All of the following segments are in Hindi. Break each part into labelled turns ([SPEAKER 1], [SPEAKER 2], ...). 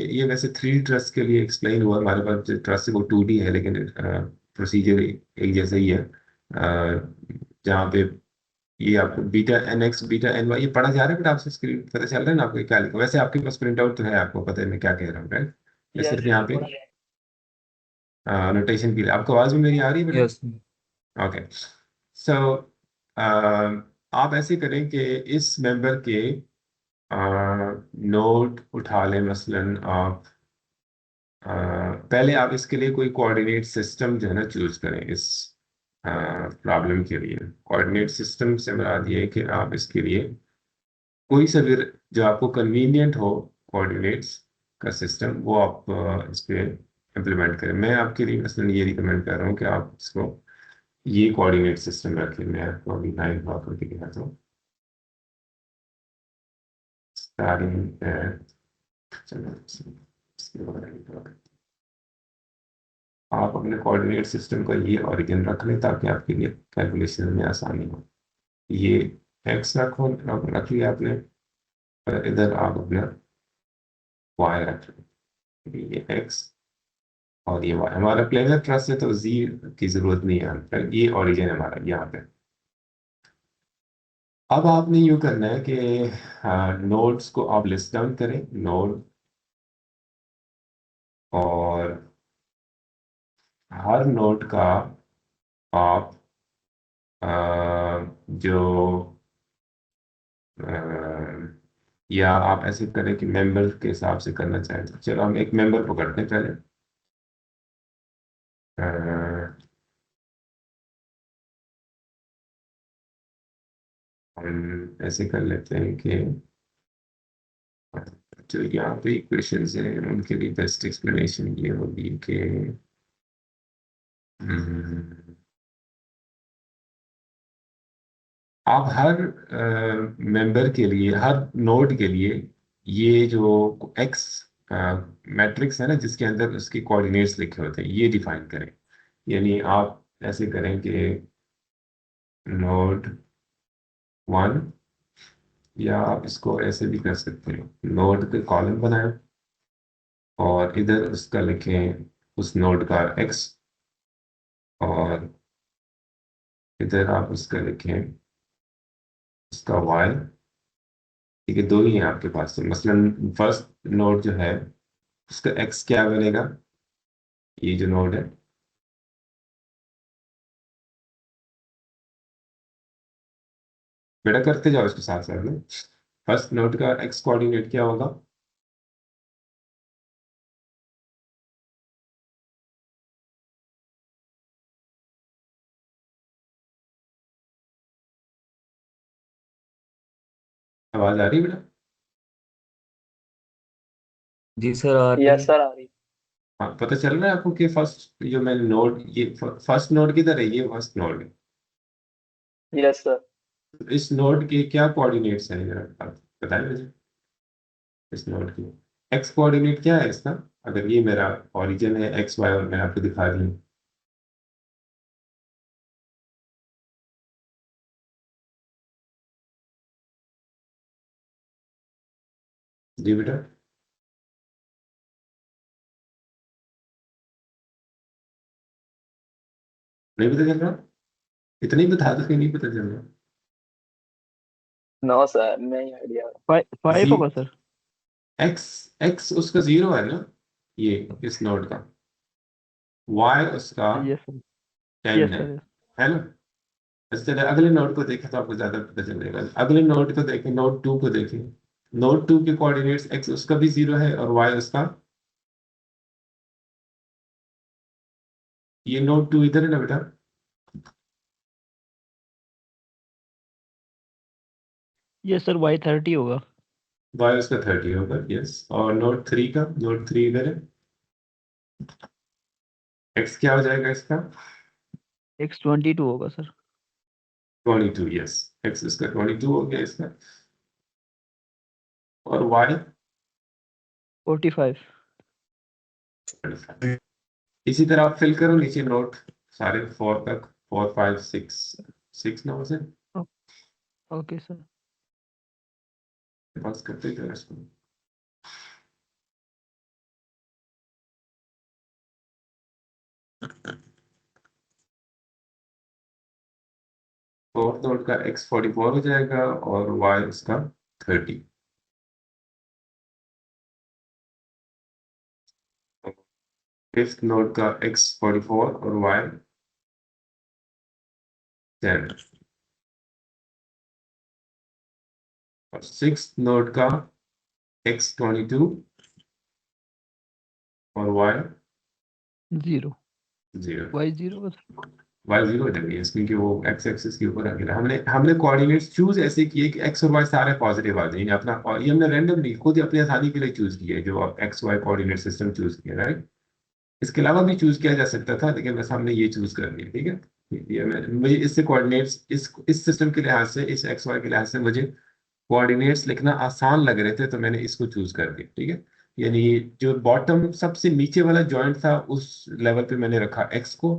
[SPEAKER 1] ये वैसे 3D ट्रस्ट के लिए एक्सप्लेन हुआ। हमारे पास जो ट्रस्ट है वो 2D है, लेकिन प्रोसीजर एक जैसा ही है। जहाँ पे ये आपको beta N X beta N Y ये पढ़ा जा रहा है, बट आपसे स्क्रीन पता चल रहा है ना आपको क्या लिखा। वैसे आपके पास प्रिंट आउट तो है, आपको पता है मैं क्या कह रहा हूँ, राइट? या सिर्फ यहाँ पे नोटेशन के लिए? आपको आवाज़ भी मेरी आ रही है बेटा?
[SPEAKER 2] यस।
[SPEAKER 1] ओके। सो आप ऐसे करें कि इस मेंबर के नोट उठा लें। मसलन आप पहले आप इसके लिए कोई कोऑर्डिनेट सिस्टम जो है ना चूज करें। इस प्रॉब्लम के लिए कोऑर्डिनेट सिस्टम से मुराद ये है कि आप इसके लिए कोई सा भी जो आपको कन्वीनियंट हो कोऑर्डिनेट्स का सिस्टम, वो आप इस पे इम्प्लीमेंट करें। मैं आपके लिए मसलन ये रिकमेंड कर रहा हूँ कि आप इसको ये कोऑर्डिनेट सिस्टम रखें। मैं आपको अभी लाइन ड्रॉ करके दिखाता हूँ। स्टार्टिंग चलो इसके बारे में draw करते हैं। आप अपने कोऑर्डिनेट सिस्टम का ये ओरिजिन रख लें ताकि आपके लिए कैलकुलेशन में आसानी हो। ये एक्स रख लिया आपने, और इधर आप अपना वाई रख लें। ये एक्स और ये वाई हमारा प्लेनर ट्रस्ट है, तो जी की जरूरत नहीं है। ये ओरिजिन हमारा यहाँ पे। अब आपने यूँ करना है कि नोड्स को आप लिस्ट डाउन करें, नोड, और हर नोड का आप जो या आप ऐसे करें कि मेंबर के हिसाब से करना चाहें तो चलो हम एक मेंबर पकड़ते हैं पहले। हम ऐसे कर लेते हैं कि जो यहाँ पे इक्वेशंस हैं उनके लिए बेस्ट एक्सप्लेनेशन ये होगी कि हम्म, आप हर मेंबर के लिए, हर नोड के लिए, ये जो एक्स मैट्रिक्स है ना जिसके अंदर उसके कोऑर्डिनेट्स लिखे होते हैं, ये डिफाइन करें। यानी आप ऐसे करें कि नोड 1, या आप इसको ऐसे भी कर सकते हैं, नोड के कॉलम बनाएं और इधर उसका लिखें उस नोड का एक्स, और इधर आप उसका लिखें उसका वाई। ठीक है, दो ही हैं आपके पास। तो मसलन फर्स्ट नोड जो है उसका एक्स क्या बनेगा, ये जो नोड है, बेटा करते जाओ इसके साथ साथ में। फर्स्ट नोड का एक्स कोऑर्डिनेट क्या होगा? आवाज आ रही है बेटा?
[SPEAKER 2] जी सर, आ रही
[SPEAKER 3] यस
[SPEAKER 2] है।
[SPEAKER 3] सर, आ रही।
[SPEAKER 1] हाँ, पता चल रहा है आपको कि फर्स्ट जो मैंने नोड, ये फर्स्ट नोड किधर है? ये फर्स्ट नोड है।
[SPEAKER 3] Yes sir.
[SPEAKER 1] तो इस नोड के क्या कोऑर्डिनेट्स हैं जरा आप बताएं मुझे। इस नोड की एक्स कोऑर्डिनेट क्या है इसका? अगर ये मेरा ओरिजिन है एक्स वाई और मैं आपको दिखा रही हूँ। जी बेटा, नहीं पता चल रहा? इतना ही बता दो कि नहीं पता चल रहा।
[SPEAKER 3] नो सर, नहीं आइडिया।
[SPEAKER 2] 5
[SPEAKER 1] जी,
[SPEAKER 2] होगा सर।
[SPEAKER 1] एक्स एक्स उसका 0 है ना, ये इस नोड का। वाई उसका
[SPEAKER 2] यस सर।
[SPEAKER 1] 10
[SPEAKER 2] यस
[SPEAKER 1] है
[SPEAKER 2] सर।
[SPEAKER 1] है ना? इस तरह अगले नोड को देखें तो आपको ज्यादा पता चलेगा। अगले नोड को देखें, नोड 2 को देखें। नोड 2 के कोऑर्डिनेट्स एक्स उसका भी 0 है और वाई उसका, ये नोड 2 इधर है ना बेटा?
[SPEAKER 2] यस सर, Y30 होगा।
[SPEAKER 1] वाई उसका 30 होगा, यस। और नोड 3 का, नोड 3 इधर है। एक्स क्या हो जाएगा इसका?
[SPEAKER 2] X22 होगा सर।
[SPEAKER 1] 22, यस। एक्स इसका 22 हो गया इसका। और वाई
[SPEAKER 2] 45।
[SPEAKER 1] इसी तरह आप फिल करो नीचे नोट सारे 4 तक, 4 5 6, 6 नंबर से
[SPEAKER 2] ओके सर।
[SPEAKER 1] पास करते जाओ इसको। फोर्थ नोड का x44 हो जाएगा और y उसका 30। फिफ्थ नोड का x44 और y 10। और सिक्स नोड का x22 और y
[SPEAKER 2] 0
[SPEAKER 1] 0।
[SPEAKER 2] y 0 होगा सर।
[SPEAKER 1] y 0 हो जाएगी इसमें कि वो x एक्सिस के ऊपर अकेला हमने हमने कोऑर्डिनेट्स चूज ऐसे किए कि x और y सारे पॉजिटिव आ जाए यानी अपना और ये हमने रैंडमली खुद ही अपनी आसानी के लिए चूज किया है जो आप x y coordinate system choose किया राइट। इसके अलावा भी चूज किया जा सकता था लेकिन बस हमने ये चूज कर लिया ठीक है। ये मुझे इससे कोऑर्डिनेट्स इस सिस्टम के लिहाज से इस एक्स वाई के लिहाज से मुझे कोऑर्डिनेट्स लिखना आसान लग रहे थे तो मैंने इसको चूज कर दिया ठीक है। यानी जो बॉटम सबसे नीचे वाला जॉइंट था उस लेवल पे मैंने रखा एक्स को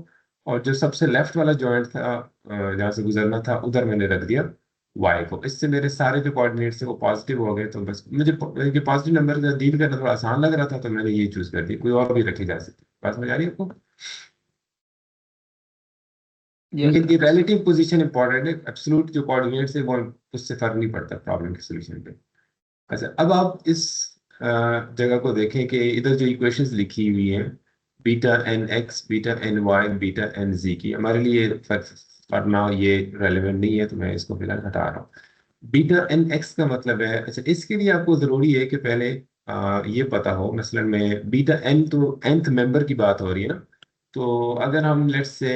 [SPEAKER 1] और जो सबसे लेफ्ट वाला जॉइंट था जहाँ से गुजरना था उधर मैंने रख दिया वाई को। इससे मेरे सारे जो कोऑर्डिनेट्स थे वो पॉजिटिव हो गए तो बस मुझे पॉजिटिव नंबर डील करना थोड़ा आसान लग रहा था तो मैंने ये चूज कर दिया। कोई और भी रखे जा सकते बात समझ आ रही है आपको।
[SPEAKER 2] यस
[SPEAKER 1] लेकिन ये
[SPEAKER 2] सर।
[SPEAKER 1] रिलेटिव पोजीशन इंपॉर्टेंट है एब्सोल्यूट जो कोऑर्डिनेट्स है वो उससे फर्क नहीं पड़ता प्रॉब्लम के सोल्यूशन पे। अच्छा अब आप इस जगह को देखें कि इधर जो इक्वेशंस लिखी हुई हैं beta N X beta N Y beta N G की हमारे लिए पढ़ना ये रेलेवेंट नहीं है तो मैं इसको फिलहाल हटा रहा हूँ। बीटा एन एक्स का मतलब है अच्छा इसके लिए आपको जरूरी है कि पहले ये पता हो मसलन में बीटा एन तो nth मेंबर की बात हो रही है ना। तो अगर हम लेट्स से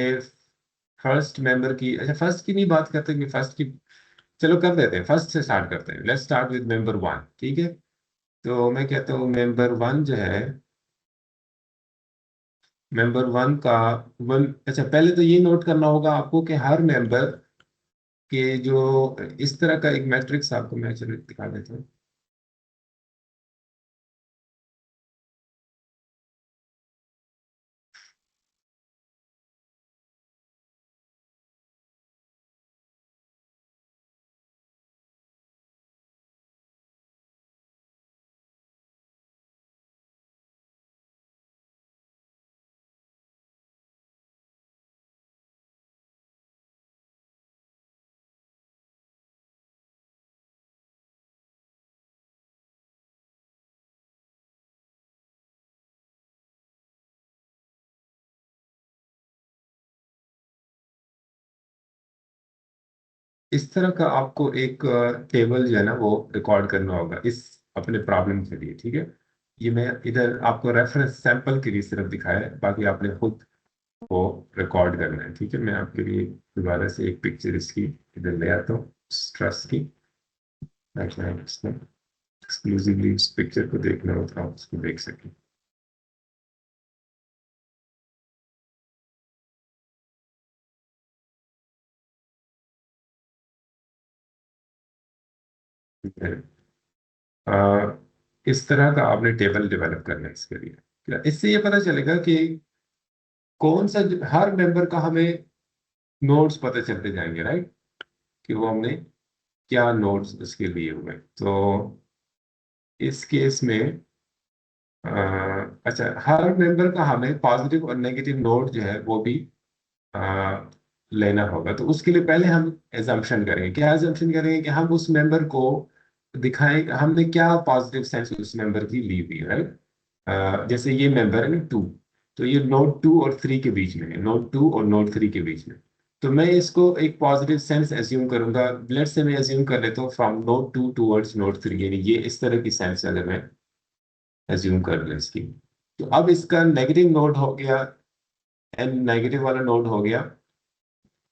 [SPEAKER 1] फर्स्ट मेंबर की अच्छा फर्स्ट की नहीं बात करते कि फर्स्ट की चलो कर देते हैं फर्स्ट से स्टार्ट करते हैं let's start with member one ठीक है। तो मैं कहता हूँ मेंबर वन जो है मेंबर वन का वन अच्छा पहले तो ये नोट करना होगा आपको कि हर मेंबर के जो इस तरह का एक मैट्रिक्स आपको मैं चलो दिखा देता हूँ। इस तरह का आपको एक टेबल जो है ना वो रिकॉर्ड करना होगा इस अपने प्रॉब्लम के लिए ठीक है। ये मैं इधर आपको रेफरेंस सैंपल के लिए सिर्फ दिखाया है बाकी आपने खुद को रिकॉर्ड करना है ठीक है। मैं आपके लिए दोबारा से एक पिक्चर इसकी इधर ले आता हूँ स्ट्रेस की ताकि आप इसमें एक्सक्लूसिवली इस पिक्चर को देखना हो तो आप उसको देख सकें। ठीक है। अ, इस तरह का आपने टेबल डेवलप करना है इसके लिए इससे ये पता चलेगा कि कौन सा हर मेंबर का हमें नोट्स पता चलते जाएंगे राइट कि वो हमने क्या नोट्स उसके लिए हुए तो इस केस में अ, अच्छा हर मेंबर का हमें पॉजिटिव और नेगेटिव नोट जो है वो भी अ, लेना होगा। तो उसके लिए पहले हम एजम्पशन करेंगे क्या एजम्पशन करेंगे कि हम उस मेंबर को दिखाएं हमने क्या पॉजिटिव सेंस उस मेंबर की ली हुई है राइट। जैसे ये मेंबर है ना टू तो ये नोड टू और थ्री के बीच में है नोड टू और नोड थ्री के बीच में। तो मैं इसको एक पॉजिटिव सेंस एज्यूम करूंगा लेट्स से मैं एज्यूम कर लेता हूँ from node two towards node three यानी ये इस तरह की सेंस अगर मैं एज्यूम कर लूँ इसकी। तो अब इसका नेगेटिव नोड हो गया एन नेगेटिव वाला नोड हो गया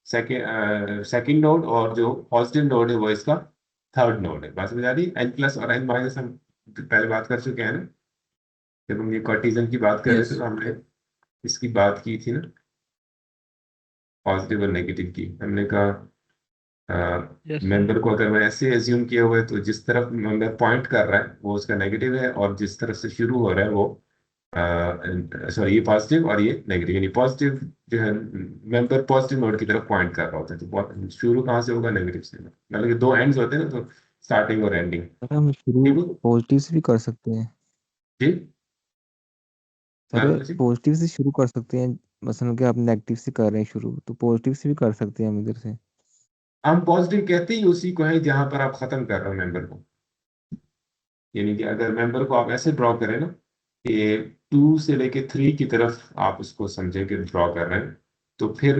[SPEAKER 1] सेकेंड नोड और जो पॉजिटिव नोड है वो इसका थर्ड नोड है। बात समझ आ रही एन प्लस और एन माइनस हम पहले बात कर चुके हैं ना जब हम ये कार्टेशियन की बात कर रहे थे
[SPEAKER 2] यस।
[SPEAKER 1] तो हमने इसकी बात की थी ना पॉजिटिव और नेगेटिव की हमने कहा
[SPEAKER 2] यस सर।
[SPEAKER 1] मेंबर को अगर मैं ऐसे एज्यूम किया हुआ है तो जिस तरफ मेंबर पॉइंट कर रहा है वो उसका नेगेटिव है और जिस तरफ से शुरू हो रहा है वो सॉरी ये पॉजिटिव और ये नेगेटिव यानी पॉजिटिव जो है मेंबर पॉजिटिव नोड की तरफ पॉइंट कर रहा होता है तो शुरू कहाँ से होगा नेगेटिव से मतलब कि दो एंड्स होते हैं ना तो स्टार्टिंग और एंडिंग
[SPEAKER 4] सर हम शुरू
[SPEAKER 1] ठीक है
[SPEAKER 4] पॉजिटिव से भी कर सकते हैं।
[SPEAKER 1] जी
[SPEAKER 4] सर
[SPEAKER 1] हाँ जी
[SPEAKER 4] पॉजिटिव से शुरू कर सकते हैं मसलन कि आप नेगेटिव से कर रहे हैं शुरू, तो पॉजिटिव से भी कर सकते हैं हम इधर से।
[SPEAKER 1] हम पॉजिटिव कहते ही उसी को है जहां पर आप खत्म कर रहे हो मेंबर को। यानी कि अगर मेंबर को आप ऐसे ड्रॉ करें ना कि 2 से लेके 3 की तरफ आप उसको समझें कि ड्रॉ कर रहे हैं, तो फिर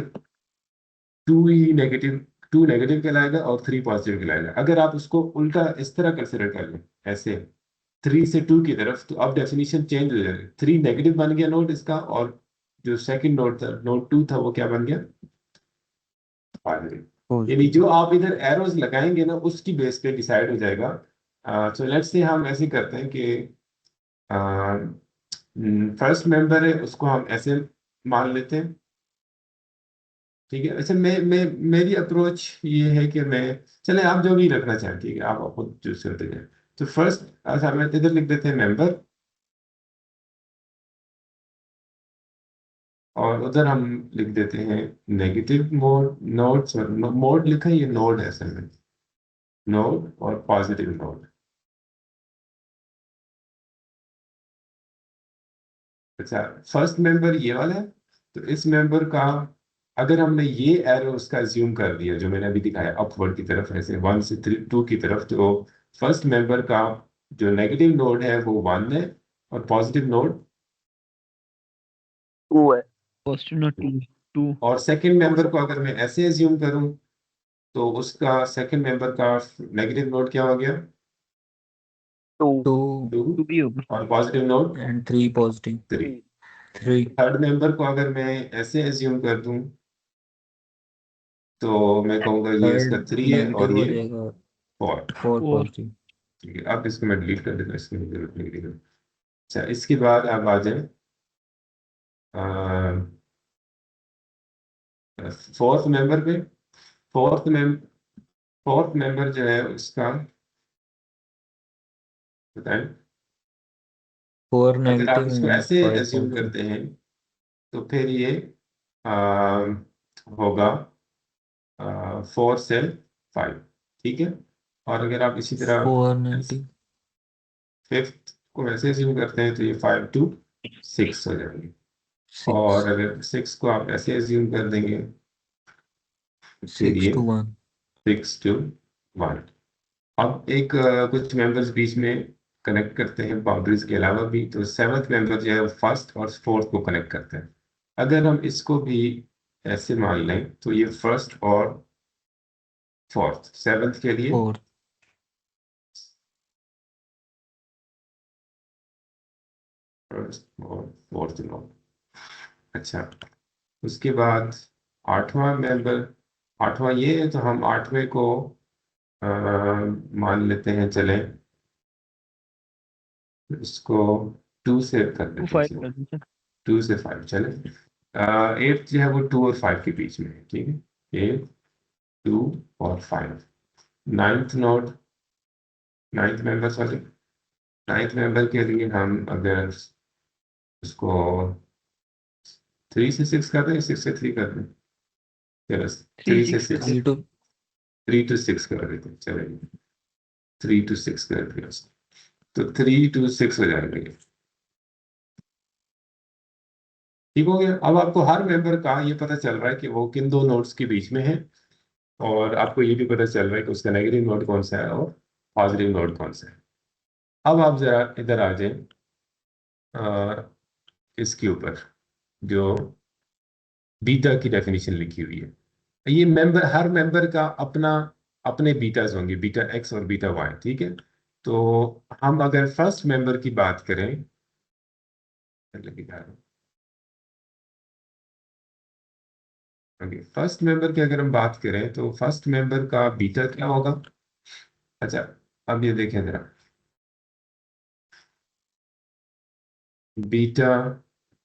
[SPEAKER 1] 2 ही नेगेटिव, 2 नेगेटिव कहलाएगा और 3 पॉजिटिव कहलाएगा। अगर आप उसको उल्टा इस तरह कंसिडर कर लें, ऐसे 3 से 2 की तरफ, तो अब डेफिनेशन चेंज हो जाएगी। 3 नेगेटिव बन गया नोड इसका, और जो सेकंड नोड था, नोड 2 था, वो क्या बन गया? पॉजिटिव। यानी
[SPEAKER 4] पॉजिटिव।
[SPEAKER 1] जो आप इधर एरोज लगाएंगे ना उसकी बेस पे डिसाइड हो जाएगा। तो लेट्स से हम ऐसे करते हैं कि फर्स्ट मेंबर है उसको हम ऐसे मान लेते हैं, ठीक है। अच्छा, मेरी अप्रोच ये है कि मैं, चले आप जो भी रखना चाहें, ठीक है, आप खुद चूज करते जाए। तो फर्स्ट, अच्छा मैं इधर लिख देते हैं मेंबर, और उधर हम लिख देते हैं नेगेटिव मोड नोड, मोड लिखा है, ये नोड है असल में, नोड और पॉजिटिव नोड। अच्छा, फर्स्ट मेंबर ये वाला है, तो इस मेंबर का अगर हमने ये एरो उसका ज्यूम कर दिया जो मैंने अभी दिखाया अपवर्ड की तरफ, ऐसे 1 से 2 की तरफ, तो फर्स्ट मेंबर का जो नेगेटिव नोड है वो 1 है, और पॉजिटिव नोड
[SPEAKER 3] 2 है।
[SPEAKER 2] Positive note 2।
[SPEAKER 1] और सेकंड मेंबर को अगर मैं ऐसे एज्यूम करूं, तो उसका सेकंड मेंबर का नेगेटिव नोड क्या हो गया?
[SPEAKER 3] 2
[SPEAKER 4] 2
[SPEAKER 1] 2।
[SPEAKER 2] 2 भी होगा।
[SPEAKER 1] और positive node
[SPEAKER 4] and 3 positive.
[SPEAKER 1] 3।
[SPEAKER 4] 3
[SPEAKER 1] third member को अगर मैं ऐसे एज्यूम कर दूं, तो मैं कहूँगा ये इसका
[SPEAKER 4] थर्ड
[SPEAKER 1] 3 है और
[SPEAKER 4] नेगेटिव हो
[SPEAKER 1] ये
[SPEAKER 4] जाएगा,
[SPEAKER 1] 4।
[SPEAKER 4] 4
[SPEAKER 2] 4।
[SPEAKER 4] पॉजिटिव।
[SPEAKER 1] ठीक है, अब इसको मैं डिलीट कर देता हूँ, इसकी जरूरत नहीं है। अच्छा, इसके बाद आप आ जाए फोर्थ मेंबर पे। फोर्थ में फोर्थ मेंबर जो है उसका बताएं।
[SPEAKER 4] 4
[SPEAKER 1] अगर आप
[SPEAKER 4] नेगेटिव
[SPEAKER 1] इसको
[SPEAKER 4] एंड
[SPEAKER 1] ऐसे
[SPEAKER 4] 5
[SPEAKER 1] एज्यूम
[SPEAKER 4] पॉजिटिव।
[SPEAKER 1] करते हैं, तो फिर ये होगा 4 से 5, ठीक है। और अगर आप इसी तरह
[SPEAKER 4] 4 नेगेटिव
[SPEAKER 1] फिफ्थ को वैसे एज्यूम करते हैं, तो ये 5 to 6 हो जाएंगे।
[SPEAKER 4] 6
[SPEAKER 1] और अगर 6 को आप ऐसे एज्यूम कर देंगे, तो फिर
[SPEAKER 4] 6
[SPEAKER 1] ये
[SPEAKER 4] to 1।
[SPEAKER 1] 6 to 1। अब एक कुछ मेंबर्स बीच में कनेक्ट करते हैं बाउंड्रीज के अलावा भी, तो सेवंथ मेंबर जो है फर्स्ट और फोर्थ को कनेक्ट करते हैं। अगर हम इसको भी ऐसे मान लें, तो ये फर्स्ट और फोर्थ, सेवंथ के लिए
[SPEAKER 4] 4
[SPEAKER 1] फर्स्ट और फोर्थ नोड। अच्छा, उसके बाद आठवां मेंबर, आठवां ये है, तो हम आठवें को अ, मान लेते हैं, चले इसको 2 से कर
[SPEAKER 2] 2
[SPEAKER 1] देते
[SPEAKER 2] 5
[SPEAKER 1] हैं।
[SPEAKER 2] कर दीजिए।
[SPEAKER 1] 2 से 5 चले। एट्थ जो है वो 2 और 5 के बीच में है, ठीक है, 8, 2 और 5। Ninth node, ninth member, sorry, ninth member के लिए हम अगर उसको 3 से 6 कर दें, 6 से 3 कर दें, चलो
[SPEAKER 2] 3
[SPEAKER 1] 3 से
[SPEAKER 2] 6 कर
[SPEAKER 1] 6,
[SPEAKER 4] 3 to
[SPEAKER 1] 3 to 6 कर देते हैं, चलेगा। 3 to 6 कर दिया उसने, तो 3 to 6 हो जाएगा ये, ठीक हो गया। अब आपको हर मेंबर का ये पता चल रहा है कि वो किन दो नोड्स के बीच में है, और आपको ये भी पता चल रहा है कि उसका नेगेटिव नोड कौन सा है और पॉजिटिव नोड कौन सा है। अब आप जरा इधर आ जाए, अ, इसके ऊपर जो बीटा की डेफिनेशन लिखी हुई है। ये मेंबर, हर मेंबर का अपना, अपने बीटाज होंगे, बीटा एक्स और बीटा वाई, ठीक है। तो हम अगर फर्स्ट मेंबर की बात करें, फर्स्ट मेंबर की अगर हम बात करें, तो फर्स्ट मेंबर का बीटा क्या होगा? अच्छा, अब ये देखें जरा, बीटा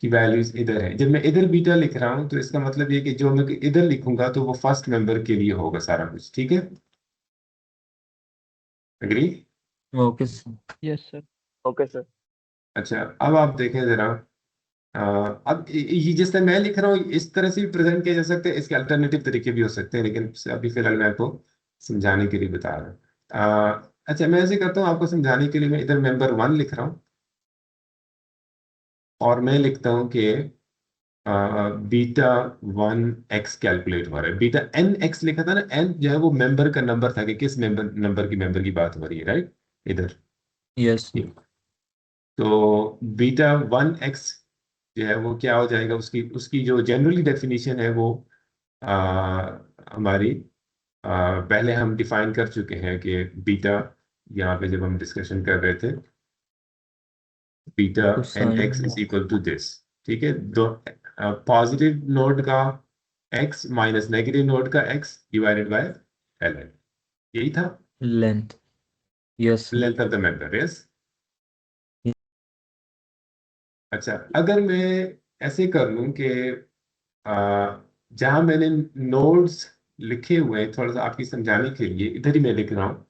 [SPEAKER 1] की वैल्यूज इधर है। जब मैं इधर बीटा लिख रहा हूं, तो इसका मतलब ये कि जो मैं इधर लिखूंगा तो वो फर्स्ट मेंबर के लिए होगा सारा कुछ, ठीक है। Agree?
[SPEAKER 4] Okay sir.
[SPEAKER 2] Yes sir.
[SPEAKER 3] Okay sir.
[SPEAKER 1] अच्छा, अब आप देखें जरा, अब ये जिस तरह मैं लिख रहा हूँ इस तरह से भी प्रेजेंट किया जा सकता है, इसके अल्टरनेटिव तरीके भी हो सकते हैं, लेकिन अभी फिलहाल मैं आपको समझाने के लिए बता रहा हूँ। अच्छा, मैं ऐसे करता हूँ आपको समझाने के लिए, मैं इधर मेंबर 1 लिख रहा हूँ, और मैं लिखता हूँ कि बीटा 1x कैलकुलेट हो रहा है। बीटा nx लिखा था ना, n जो है वो मेंबर का नंबर था कि किस मेंबर की बात हो रही है, राइट, इधर।
[SPEAKER 2] यस
[SPEAKER 1] तो बीटा 1x जो है वो क्या हो जाएगा, उसकी उसकी जो जनरली डेफिनेशन है वो हमारी पहले हम डिफाइन कर चुके हैं कि बीटा, यहाँ पे जब हम डिस्कशन कर रहे थे, beta N X
[SPEAKER 2] cosine
[SPEAKER 1] is equal to this. ठीक है, दो पॉजिटिव नोड का x माइनस नेगेटिव नोड का x divided by L N, यही था
[SPEAKER 2] length yes
[SPEAKER 1] length of the member. Yes. अच्छा, अगर मैं ऐसे कर लूं कि जहां मैंने नोड्स लिखे हुए हैं, थोड़ा सा आपकी समझाने के लिए इधर ही मैं लिख रहा हूँ।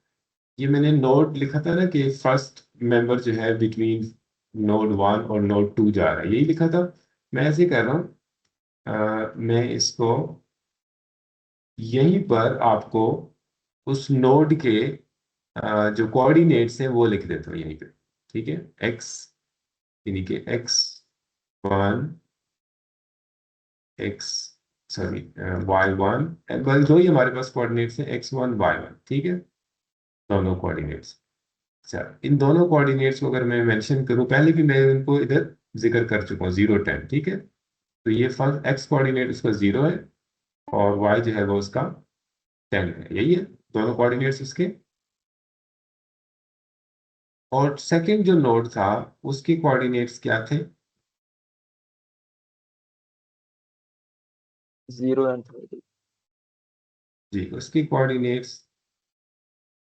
[SPEAKER 1] ये मैंने नोड लिखा था ना कि फर्स्ट मेंबर जो है बिटवीन नोड 1 और नोड 2 जा रहा है, यही लिखा था। मैं ऐसे कर रहा हूँ, मैं इसको यहीं पर आपको उस नोड के जो कोऑर्डिनेट्स हैं वो लिख देता हूँ यहीं पे। ठीक है, एक्स, यानी कि x1, एक्स, सॉरी, y1, बस दो ही हमारे पास कोऑर्डिनेट्स हैं, x1 y1। ठीक है, दोनों कोऑर्डिनेट्स। अच्छा, इन दोनों कोऑर्डिनेट्स को अगर मैं मेंशन करूं, पहले भी मैं उनको इधर जिक्र कर चुका हूँ, 0 10। ठीक है, तो ये फर्स्ट एक्स कोऑर्डिनेट उसका 0 है और वाई जो है वो उसका 10 है, यही है दोनों कोऑर्डिनेट्स उसके। और सेकंड जो नोड था उसके कोऑर्डिनेट्स क्या थे?
[SPEAKER 3] 0 and 30।
[SPEAKER 1] जी, उसके कोऑर्डिनेट्स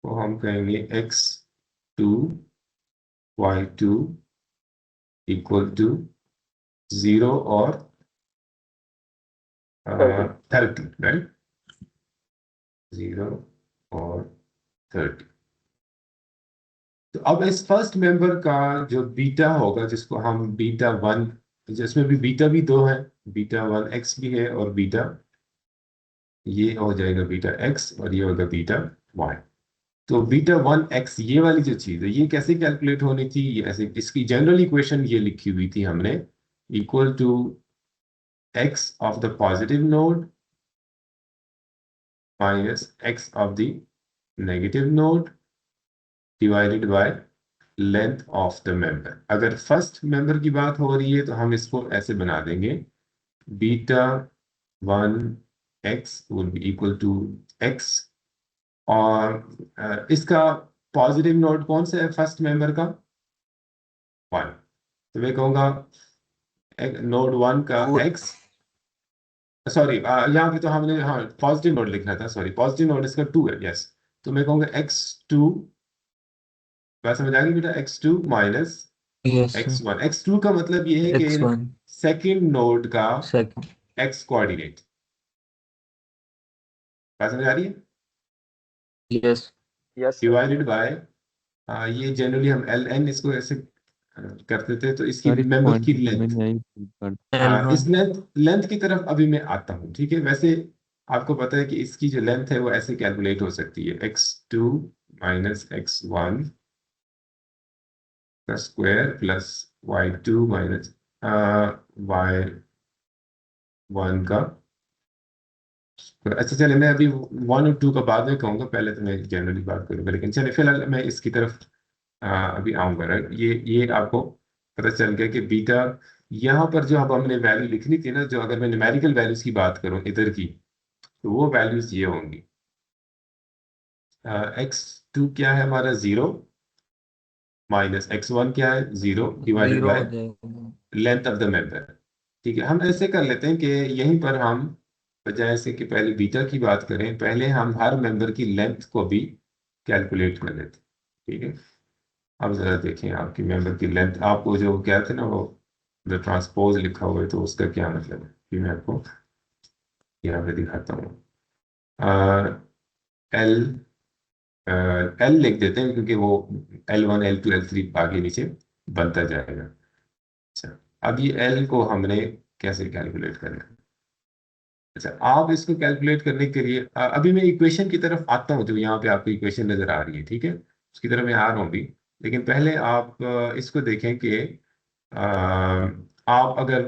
[SPEAKER 1] को हम कहेंगे x2 y2 इक्वल टू 0 और
[SPEAKER 3] 30।
[SPEAKER 1] 30, राइट, 0 और 30। तो अब इस फर्स्ट मेंबर का जो बीटा होगा, जिसको हम बीटा 1, जिसमें भी बीटा भी दो है, बीटा 1x भी है और बीटा, ये हो जाएगा बीटा x और ये होगा बीटा y। तो बीटा 1x ये वाली जो चीज है ये कैसे कैलकुलेट होनी थी, ये ऐसे, इसकी जनरल इक्वेशन ये लिखी हुई थी हमने, equal to x of the positive node minus x of the negative node divided by length of the member. अगर फर्स्ट मेंबर की बात हो रही है तो हम इसको ऐसे बना देंगे, beta 1x will be equal to x, और इसका पॉजिटिव नोड कौन सा है फर्स्ट मेंबर का? 1। तो मैं कहूंगा नोड 1 का
[SPEAKER 2] टू
[SPEAKER 1] x, सॉरी, यहाँ पे तो हमने, हाँ, पॉजिटिव नोड लिखना था, सॉरी, पॉजिटिव नोड इसका 2 है, यस। तो मैं कहूंगा x2, बात समझ आ गई बेटा, x2 minus
[SPEAKER 2] yes
[SPEAKER 1] x1। x2 का मतलब ये है कि
[SPEAKER 2] x1
[SPEAKER 1] सेकंड नोड का
[SPEAKER 2] सेकंड
[SPEAKER 1] x कोऑर्डिनेट। बात समझ आ रही है?
[SPEAKER 2] Yes
[SPEAKER 3] yes sir.
[SPEAKER 1] Divided by, ये जनरली हम एल एन इसको ऐसे करते थे, तो इसकी
[SPEAKER 4] सर इस
[SPEAKER 1] मेंबर
[SPEAKER 4] पॉइंट
[SPEAKER 1] की
[SPEAKER 4] को
[SPEAKER 1] लेंथ,
[SPEAKER 4] मैंने यही कर।
[SPEAKER 1] इस
[SPEAKER 2] L1
[SPEAKER 1] लेंथ लेंथ की तरफ अभी मैं आता हूँ। ठीक है, वैसे आपको पता है कि इसकी जो लेंथ है वो ऐसे कैलकुलेट हो सकती है, x2 माइनस x1 का square plus y2 minus y1 का। अच्छा चले, मैं अभी 1 और 2 का बाद में कहूंगा, पहले तो मैं जनरली बात करूंगा, लेकिन चले फिलहाल मैं इसकी तरफ अभी आऊंगा, राइट। ये आपको पता चल गया कि बीटा, यहाँ पर जो अब हमने वैल्यू लिखनी थी ना, जो अगर मैं न्यूमेरिकल वैल्यूज की बात करूं इधर की, तो वो वैल्यूज ये होंगी, x2 क्या है हमारा 0, माइनस x1 क्या है 0 डिवाइडेड
[SPEAKER 2] 0
[SPEAKER 1] बाय
[SPEAKER 2] हो जाएगा
[SPEAKER 1] लेंथ ऑफ द मेंबर। ठीक है, हम ऐसे कर लेते हैं कि यहीं पर हम, बजाय से कि पहले बीटा की बात करें, पहले हम हर मेंबर की लेंथ को भी कैलकुलेट कर लेते हैं। ठीक है, अब जरा देखें आपकी मेंबर की लेंथ, आपको जो क्या थे ना वो, जो ट्रांसपोज लिखा हुआ है तो उसका क्या मतलब है, कि मैं आपको यहाँ पे दिखाता हूँ। एल एल लिख देते हैं क्योंकि वो L1 L2 L3 आगे नीचे बनता जाएगा। अच्छा, अब ये एल को हमने कैसे कैलकुलेट करें? अच्छा, आप इसको कैलकुलेट करने के लिए अभी मैं इक्वेशन की तरफ आता हूँ, जो यहाँ पे आपको इक्वेशन नजर आ रही है, ठीक है, उसकी तरफ मैं आ रहा हूँ भी। लेकिन पहले आप इसको देखें कि आप अगर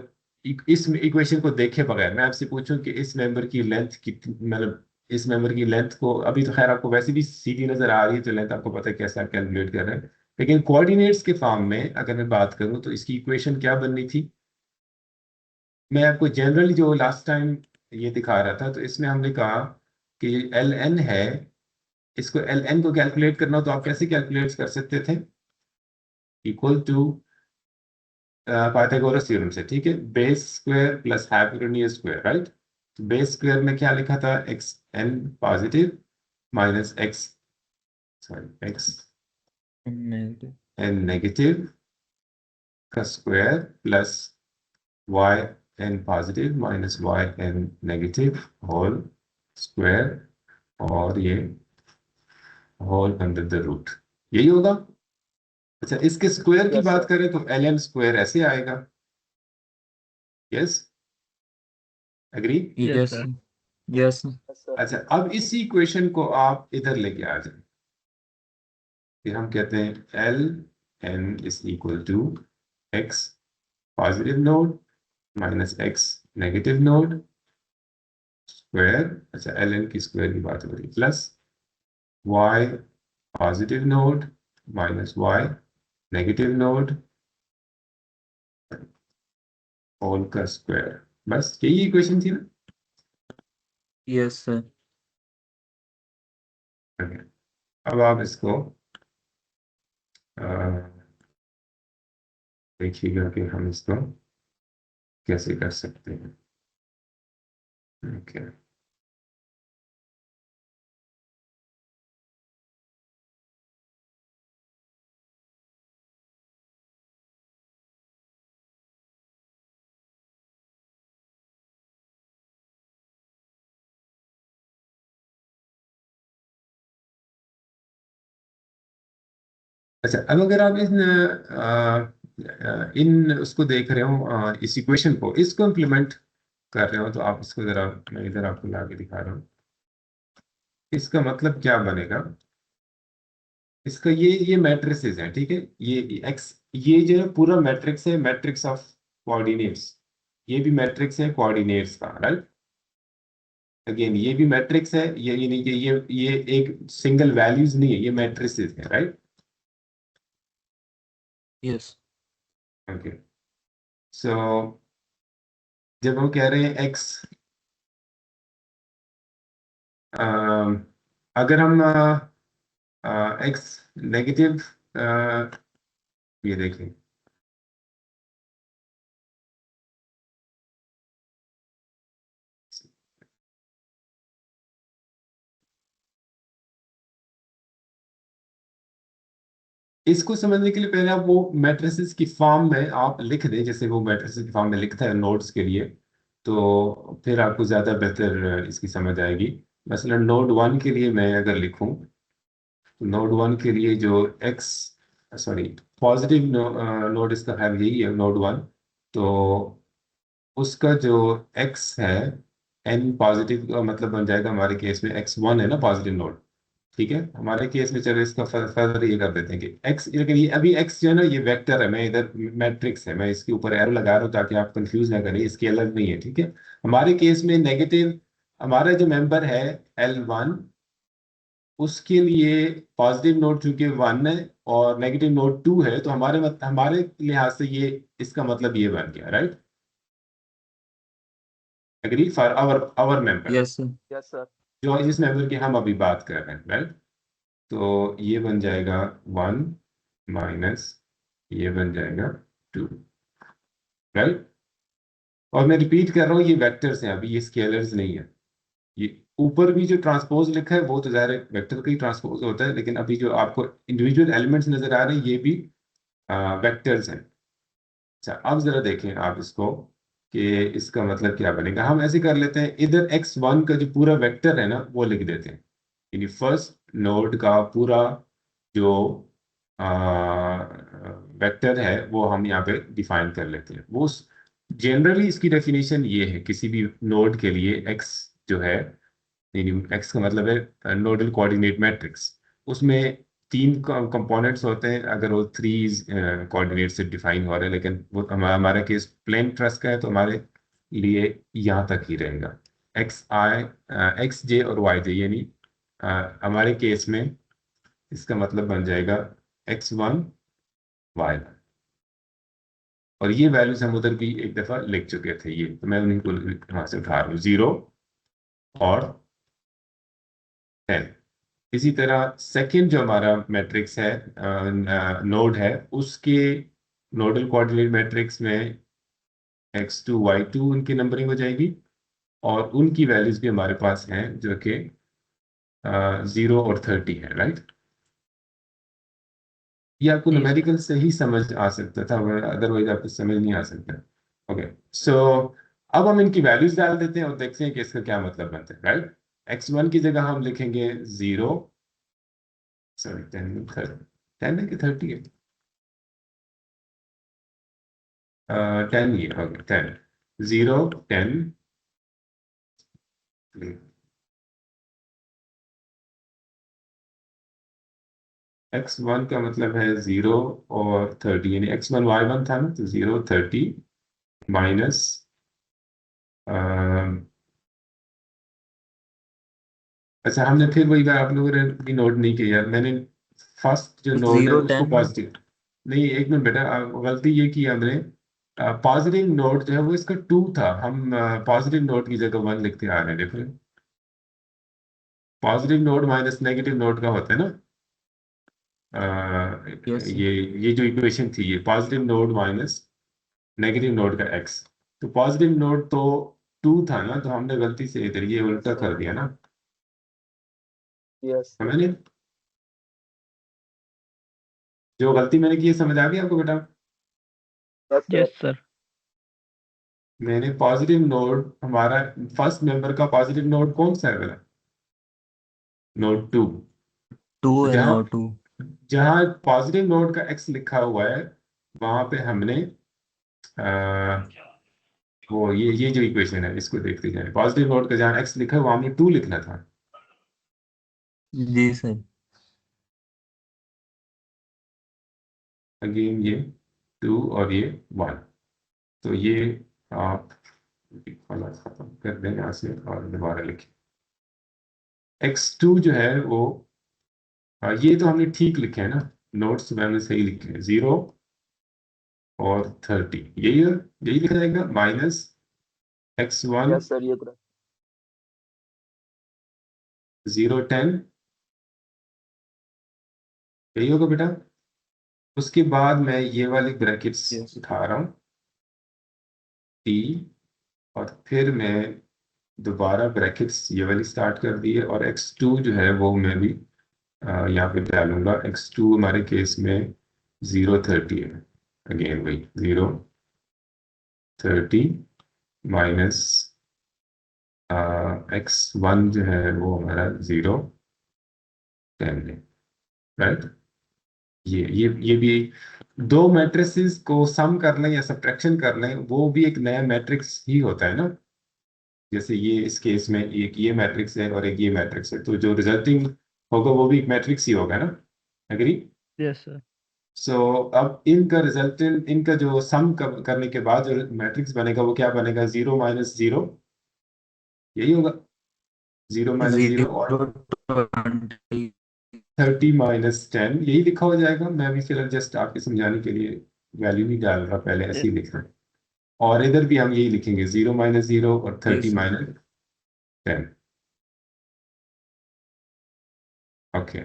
[SPEAKER 1] इस इक्वेशन को देखे बगैर मैं आपसे पूछूं कि इस मेंबर की लेंथ कितनी, मतलब इस मेंबर की लेंथ को, अभी तो खैर आपको वैसे भी सीधी नजर आ रही है तो लेंथ आपको पता है कैसे आप कैलकुलेट कर रहे हैं, लेकिन कोऑर्डिनेट्स के फॉर्म में अगर मैं बात करूं तो इसकी इक्वेशन क्या बननी थी। मैं आपको जनरली जो लास्ट टाइम ये दिखा रहा था, तो इसमें हमने कहा कि एल एन है, इसको एल एन को कैलकुलेट करना हो तो आप कैसे कैलकुलेट कर सकते थे, इक्वल टू पाइथागोरस थ्योरम से, ठीक है, base square plus hypotenuse square, right. Base square में क्या लिखा था, X N positive minus X, sorry X
[SPEAKER 2] Negative.
[SPEAKER 1] N negative का square plus Y N positive minus Y N negative whole square, और ये होल अंडर द रूट, यही होगा। अच्छा, इसके स्क्वायर की
[SPEAKER 3] Yes,
[SPEAKER 1] बात
[SPEAKER 3] sir.
[SPEAKER 1] करें तो एल एन स्क्वायर ऐसे आएगा। Yes, agree.
[SPEAKER 2] Yes,
[SPEAKER 3] sir.
[SPEAKER 2] sir. Yes, sir.
[SPEAKER 3] Yes, sir.
[SPEAKER 1] अच्छा, अब इसी इक्वेशन को आप इधर लेके आ जाए, फिर हम कहते हैं L N is equal to X positive node minus X negative node square, अच्छा एल एन की स्क्वायर की बात हो रही, plus Y positive node minus Y negative node whole का स्क्वायर, बस यही इक्वेशन थी ना।
[SPEAKER 2] Yes, sir.
[SPEAKER 1] Okay. अब आप इसको देखिएगा कि हम इसको कैसे कर सकते हैं। ओके, अच्छा, अब अगर आप इन उसको देख रहे हो, इस इक्वेशन को, इसको इम्प्लीमेंट कर रहे हो, तो आप इसको जरा, मैं इधर आपको ला के दिखा रहा हूँ, इसका मतलब क्या बनेगा। इसका ये मैट्रिसेस हैं, ठीक है, ये एक्स, ये जो है पूरा मैट्रिक्स है, मैट्रिक्स ऑफ कोऑर्डिनेट्स, ये भी मैट्रिक्स है कोऑर्डिनेट्स का, राइट। अगेन ये भी मैट्रिक्स है, ये नहीं कि ये एक सिंगल वैल्यूज नहीं है, ये मैट्रिसेस है, राइट।
[SPEAKER 2] Yes.
[SPEAKER 1] ओके, सो जब हम कह रहे हैं एक्स, अगर हम एक्स नेगेटिव, ये देखें, इसको समझने के लिए पहले आप वो मैट्रिसेस की फॉर्म में आप लिख दें, जैसे वो मैट्रिसेस की फॉर्म में लिखता है नोड्स के लिए, तो फिर आपको ज़्यादा बेहतर इसकी समझ आएगी। मसलन नोड वन के लिए मैं अगर लिखूं, तो नोड वन के लिए जो एक्स, सॉरी पॉजिटिव नोड इसका है, यही है नोड वन, तो उसका जो एक्स है, एन पॉजिटिव का मतलब बन जाएगा हमारे केस में एक्स वन है ना पॉजिटिव नोड, ठीक है। हमारे केस में चलो इसका फर्दर ये कर देते हैं कि एक्स, लेकिन ये अभी एक्स जो है ना ये वेक्टर है, मैं इधर मैट्रिक्स है, मैं इसके ऊपर एरो लगा रहा हूँ ताकि आप कंफ्यूज ना करें, इसके अलग नहीं है, ठीक है। हमारे केस में नेगेटिव, हमारा जो मेंबर है एल वन, उसके लिए पॉजिटिव नोड चूंकि वन है और नेगेटिव नोड टू है, तो हमारे लिहाज से ये, इसका मतलब ये बन गया, right. Agree for our member,
[SPEAKER 2] Yes, sir.
[SPEAKER 3] Yes, sir.
[SPEAKER 1] जो जिस मेंबर की हम अभी बात कर रहे हैं, राइट। तो ये बन जाएगा वन माइनस, ये बन जाएगा टू, राइट। और मैं रिपीट कर रहा हूँ, ये वेक्टर्स हैं, अभी ये स्केलर्स नहीं है। ये ऊपर भी जो ट्रांसपोज लिखा है वो तो ज़ाहिर है वेक्टर का ही ट्रांसपोज होता है, लेकिन अभी जो आपको इंडिविजुअल एलिमेंट्स नजर आ रहे हैं ये भी वेक्टर्स हैं। अच्छा, अब जरा देखें आप इसको कि इसका मतलब क्या बनेगा। हम ऐसे कर लेते हैं, इधर एक्स वन का जो पूरा वेक्टर है ना वो लिख देते हैं, यानी फर्स्ट नोड का पूरा जो वेक्टर है वो हम यहाँ पे डिफाइन कर लेते हैं। वो जनरली इसकी डेफिनेशन ये है किसी भी नोड के लिए, एक्स जो है, यानी एक्स का मतलब है नोडल कोऑर्डिनेट मैट्रिक्स, उसमें तीन कंपोनेंट्स होते हैं अगर वो थ्री कोऑर्डिनेट से डिफाइन हो रहे हैं, लेकिन वो हमारा केस प्लेन ट्रस का है तो हमारे लिए यहाँ तक ही रहेगा एक्स जे और वाई जे, यानी हमारे केस में इसका मतलब बन जाएगा x1 y1। और ये वैल्यूज हम उधर भी एक दफा लिख चुके थे, ये तो मैं उन्हीं को वहां से उठा रहा हूँ 0 और 10। इसी तरह सेकंड जो हमारा मैट्रिक्स है, नोड है, उसके नोडल कोऑर्डिनेट मैट्रिक्स में x2 y2 उनकी नंबरिंग हो जाएगी, और उनकी वैल्यूज भी हमारे पास हैं जो कि 0 और 30 है, राइट। ये आपको
[SPEAKER 2] Yes,
[SPEAKER 1] न्यूमेरिकल से ही समझ आ सकता था, अदरवाइज आपको समझ नहीं आ सकता। ओके, सो अब हम इनकी वैल्यूज डाल देते हैं और देखते हैं कि इसका क्या मतलब बनता है, राइट। x1 की जगह हम लिखेंगे 0, सॉरी 10 है कि 30 है, 10 ही है, ओके 10, 0 10, x1 का मतलब है 0 और 30, यानी x1 y1 था ना, तो 0 30 माइनस, अच्छा हमने फिर वही बात आप लोगों ने भी नोट नहीं किया, मैंने फर्स्ट जो नोड है
[SPEAKER 2] 0
[SPEAKER 1] उसको
[SPEAKER 2] 10
[SPEAKER 1] पॉजिटिव, नहीं एक मिनट बेटा, गलती ये की हमने, पॉजिटिव नोड जो है वो इसका 2 था, हम पॉजिटिव नोड की जगह 1 लिखते आ रहे हैं, देखो positive node minus negative node का होता है ना,
[SPEAKER 2] yes sir.
[SPEAKER 1] ये जो इक्वेशन थी, ये positive node minus negative node का एक्स, तो पॉजिटिव नोड तो 2 था ना, तो हमने गलती से इधर ये उल्टा कर दिया ना,
[SPEAKER 3] Yes.
[SPEAKER 1] मैंने जो गलती मैंने की है समझ आ गई आपको बेटा।
[SPEAKER 3] Yes, sir.
[SPEAKER 2] Yes sir.
[SPEAKER 1] मैंने पॉजिटिव नोड, हमारा फर्स्ट मेंबर का पॉजिटिव नोड कौन सा है बेटा, नोड 2।
[SPEAKER 2] 2
[SPEAKER 1] तो
[SPEAKER 2] and
[SPEAKER 1] जहाँ
[SPEAKER 2] now 2.
[SPEAKER 1] जहाँ पॉजिटिव नोड का एक्स लिखा हुआ है, वहां पे हमने आ, वो ये जो इक्वेशन है इसको देखते जाए, पॉजिटिव नोड का जहाँ एक्स लिखा है वहां हमने 2 लिखना था।
[SPEAKER 2] जी सर.
[SPEAKER 1] अगेन ये 2 और ये 1, तो ये आप वाला खत्म कर दें यहाँ से और दोबारा लिखें। x2 जो है वो, ये तो हमने ठीक लिखे है ना, नोट्स में हमने सही लिखे हैं, 0 और 30, यही लिखा जाएगा, माइनस x1
[SPEAKER 3] Yes, sir. ये correct.
[SPEAKER 1] 0 10, यही होगा बेटा। उसके बाद मैं ये वाली ब्रैकेट्स
[SPEAKER 2] Yes.
[SPEAKER 1] उठा रहा हूँ t, और फिर मैं दोबारा ब्रैकेट्स ये वाली स्टार्ट कर दी है, और x2 जो है वो मैं भी यहाँ पे डालूंगा, x2 हमारे केस में 0 30 है, अगेन वही 0 30 माइनस x1 जो है वो हमारा 0 10 है, राइट। ये भी दो मैट्रिसेस को सम कर लें या सब्ट्रैक्शन कर लें, वो भी एक नया मैट्रिक्स ही होता है ना, जैसे ये इस केस में एक ये मैट्रिक्स है और एक ये मैट्रिक्स है, तो जो रिजल्टिंग होगा वो भी एक मैट्रिक्स ही होगा ना, एग्री।
[SPEAKER 2] Yes sir.
[SPEAKER 1] सो अब इनका रिजल्टेंट, इनका जो सम करने के बाद जो मैट्रिक्स बनेगा वो क्या बनेगा, 0 माइनस 0, यही होगा, 0 माइनस 0 और
[SPEAKER 2] 0 20.
[SPEAKER 1] 30 माइनस 10, यही लिखा हो जाएगा। मैं भी फिलहाल जस्ट आपके समझाने के लिए वैल्यू नहीं डाल रहा, पहले ऐसे ही लिख रहा है, और इधर भी हम यही लिखेंगे, 0 माइनस 0 और 30
[SPEAKER 2] Yes sir.
[SPEAKER 1] माइनस 10। ओके,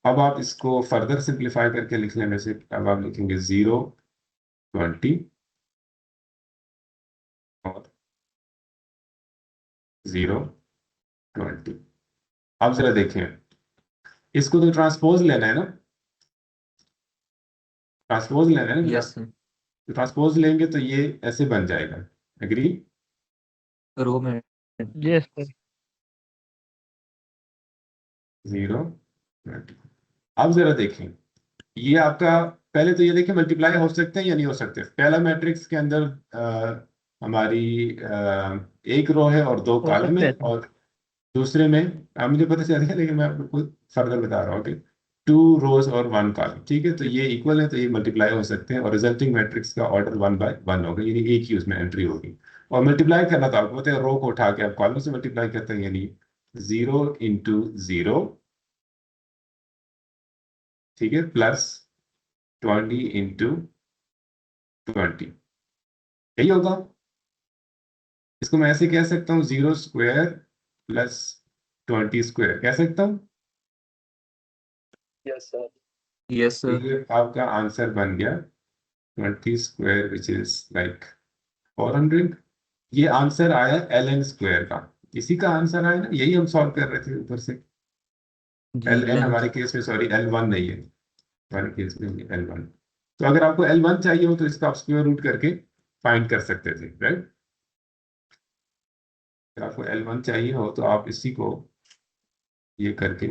[SPEAKER 1] अब आप इसको फर्दर सिंप्लीफाई करके लिख लें, वैसे अब आप लिखेंगे 0 20 और 0 20। अब जरा देखें, इसको तो ट्रांसपोज लेना है ना, ट्रांसपोज लेना है ना,
[SPEAKER 2] Yes sir.
[SPEAKER 1] ट्रांसपोज लेंगे तो ये ऐसे बन जाएगा, एग्री।
[SPEAKER 2] Row में.
[SPEAKER 5] Yes, sir.
[SPEAKER 1] 0 20। अब जरा देखें, ये आपका, पहले तो ये देखें मल्टीप्लाई हो सकते हैं या नहीं हो सकते। पहला मैट्रिक्स के अंदर हमारी एक रो है और 2
[SPEAKER 5] हो
[SPEAKER 1] कॉलम
[SPEAKER 5] सकते
[SPEAKER 1] है,
[SPEAKER 5] हैं sir.
[SPEAKER 1] और दूसरे में मुझे पता चल गया, लेकिन मैं आपको फर्दर बता रहा हूँ कि 2 रोज और 1 कॉलम, ठीक है। तो ये इक्वल है तो ये मल्टीप्लाई हो सकते हैं और रिजल्टिंग मैट्रिक्स का ऑर्डर 1/1 होगा, यानी एक ही उसमें एंट्री होगी। और मल्टीप्लाई करना तो आपको पता है, रो को उठा के आप कॉलम से मल्टीप्लाई करते हैं, यानी 0 × 0, ठीक है, प्लस 20 × 20, यही होगा। इसको मैं ऐसे कह सकता हूँ 0² प्लस 20² कह सकता हूँ।
[SPEAKER 3] Yes sir.
[SPEAKER 2] Yes sir.
[SPEAKER 1] ये आपका आंसर बन गया 20² विच इज लाइक 400। ये आंसर आया ln² का, इसी का आंसर आया ना, यही हम सॉल्व कर रहे थे ऊपर से।
[SPEAKER 2] जी
[SPEAKER 1] ln हमारे केस में, सॉरी L1 नहीं है हमारे केस में, L1। तो अगर आपको L1 चाहिए हो तो इसका आप स्क्वायर रूट करके फाइंड कर सकते थे, राइट। अगर आपको L1 चाहिए हो तो आप इसी को ये करके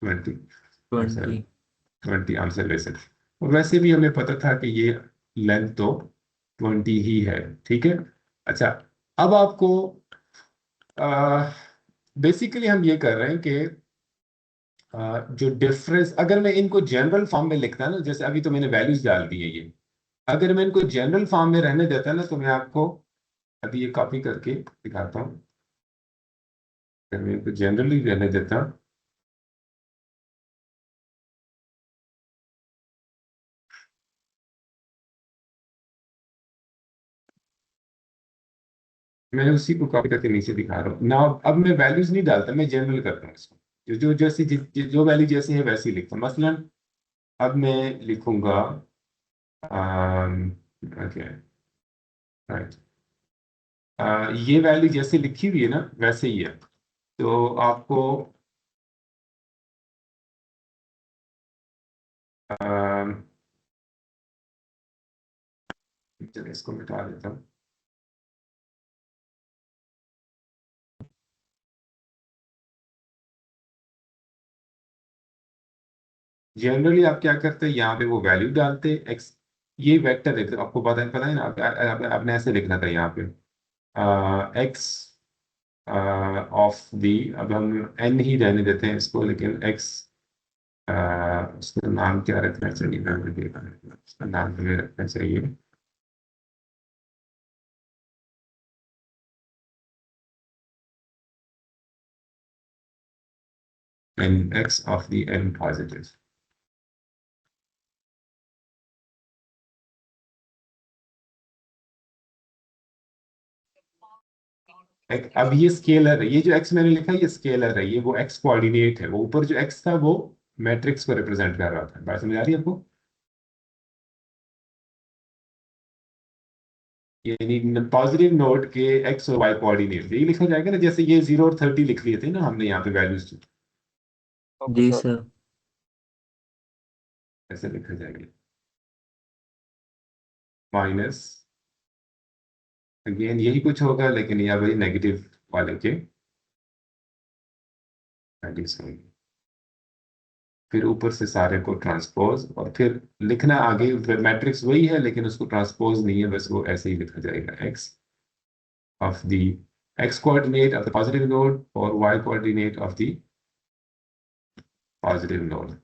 [SPEAKER 1] 20 आंसर
[SPEAKER 2] 20।
[SPEAKER 1] 20 आंसर ले सकते। और वैसे भी हमें पता था कि ये लेंथ तो 20 ही है, ठीक है। अच्छा, अब आपको बेसिकली हम ये कर रहे हैं कि जो डिफरेंस, अगर मैं इनको जनरल फॉर्म में लिखता ना, जैसे अभी तो मैंने वैल्यूज डाल दी है ये, अगर मैं इनको जनरल फॉर्म में रहने देता ना तो मैं आपको अभी ये कॉपी करके दिखाता हूँ। अगर मैं इनको जनरली रहने देता, मैं उसी को कॉपी करके नीचे दिखा रहा हूँ ना। अब मैं वैल्यूज नहीं डालता, मैं जनरल करता हूँ इसको, जो जो जैसी जो वैल्यू जैसी है वैसी लिखता हूँ। मसलन अब मैं लिखूंगा ओके, राइट, ये वैल्यू जैसे लिखी हुई है ना वैसे ही है। तो आपको अम, चलिए इसको मिटा देता हूँ। जनरली आप क्या करते हैं, यहाँ पे वो वैल्यू डालते एक्स, ये वेक्टर है, तो आपको पता है ना, आपने ऐसे लिखना था यहाँ पे एक्स ऑफ दी, अब हम एन ही रहने देते हैं इसको, लेकिन एक्स उसका नाम क्या रखना चाहिए, उसका नाम हमें रखना चाहिए N, X of the N positive. अब ये स्केलर है, ये जो एक्स मैंने लिखा है ये स्केलर है, ये वो एक्स कोऑर्डिनेट है, वो ऊपर जो एक्स था वो मैट्रिक्स को रिप्रेजेंट कर रहा था। बात समझ आ रही है आपको? यानी पॉजिटिव नोड के एक्स और वाई कोऑर्डिनेट यही लिखा जाएगा ना, जैसे ये 0 और 30 लिख लिए थे ना हमने यहाँ पे वैल्यूज,
[SPEAKER 3] ओके
[SPEAKER 2] जी
[SPEAKER 3] सर।
[SPEAKER 2] सर।
[SPEAKER 1] ऐसे लिखा जाएगा। माइनस, अगेन यही कुछ होगा लेकिन यहाँ भाई नेगेटिव वाले के वैल्यूज होंगे। फिर ऊपर से सारे को ट्रांसपोज और फिर लिखना आगे, मैट्रिक्स वही है लेकिन उसको ट्रांसपोज नहीं है, बस वो ऐसे ही लिखा जाएगा, x of the x coordinate of the positive node or y coordinate of the positive node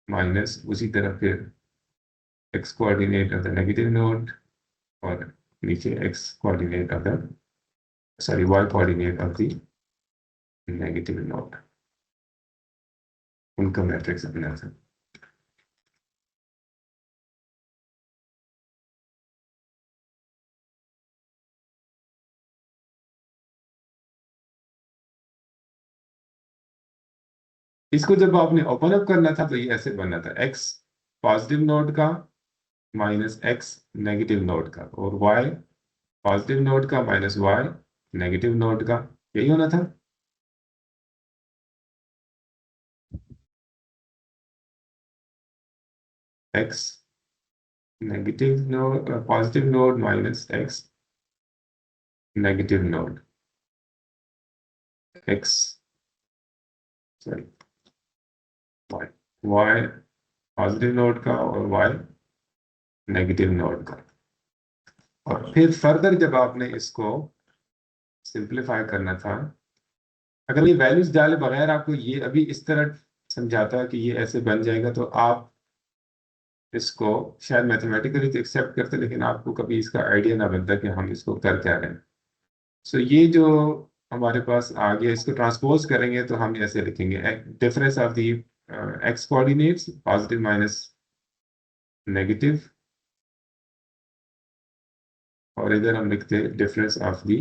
[SPEAKER 1] minus उसी तरह फिर x coordinate of the negative node और नीचे x coordinate of the, sorry, y coordinate of the negative node, उनका मैट्रिक्स अपना था। इसको जब आपने ओपन अप करना था तो ये ऐसे बनना था, x पॉजिटिव नोड का माइनस x नेगेटिव नोड का, और y पॉजिटिव नोड का माइनस y नेगेटिव नोड का, यही होना था। x negative node, positive node minus x negative node, x, sorry, y, y positive node का और y नेगेटिव नोड का। और फिर फर्दर जब आपने इसको सिंप्लीफाई करना था अगर ये वैल्यूज डाले बगैर आपको ये अभी इस तरह समझाता है कि ये ऐसे बन जाएगा, तो आप इसको शायद मैथमेटिकली तो एक्सेप्ट करते, लेकिन आपको कभी इसका आइडिया ना बनता कि हम इसको कर क्या रहे हैं। सो ये जो हमारे पास आ गया, इसको ट्रांसपोज करेंगे तो हम ऐसे लिखेंगे, difference of the X coordinates positive minus negative, और इधर हम लिखते हैं difference of the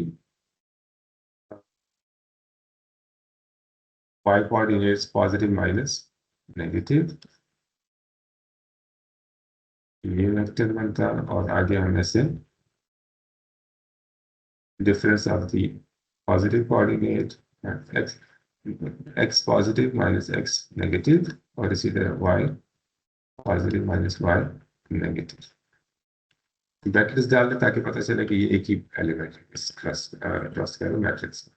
[SPEAKER 1] Y coordinates positive minus negative, ये वेक्टर बनता, और आगे हम ऐसे difference of the positive coordinate x positive minus x negative, और इसी तरह y positive minus y negative। Brackets डाल दें ताकि पता चले कि ये एक ही एलिमेंट है इस ट्रस्ट का मैट्रिक्स।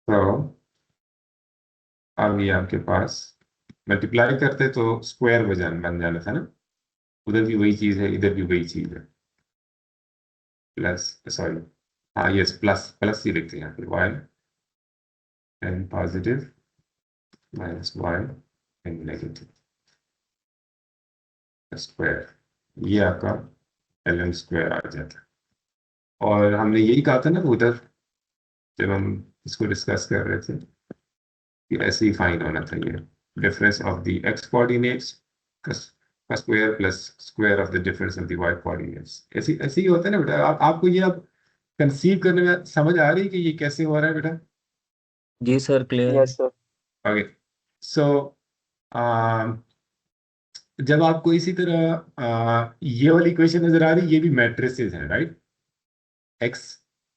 [SPEAKER 1] तो अब ये आपके पास मल्टीप्लाई करते तो स्क्वायर बन जाना था ना, उधर भी वही चीज है, इधर भी वही चीज है, प्लस सॉरी हाँ यस प्लस प्लस ही लिखते हैं यहाँ पे, y and positive minus y and negative square, ये आपका ln स्क्वायर आ जाता है। और हमने यही कहा था ना उधर जब हम इसको डिस्कस कर रहे थे कि ऐसे ही फाइन होना था, ये difference of the X coordinates का square plus square of the difference of the Y coordinates, ऐसे ऐसे ही होता है ना बेटा। आपको ये अब कंसीव करने में समझ आ रही है कि ये कैसे हो रहा है बेटा?
[SPEAKER 2] जी sir, clear.
[SPEAKER 3] Yes sir.
[SPEAKER 1] Okay, so जब आपको इसी तरह ये वाली इक्वेशन नजर आ रही है, ये भी मैट्रिसेस हैं right, x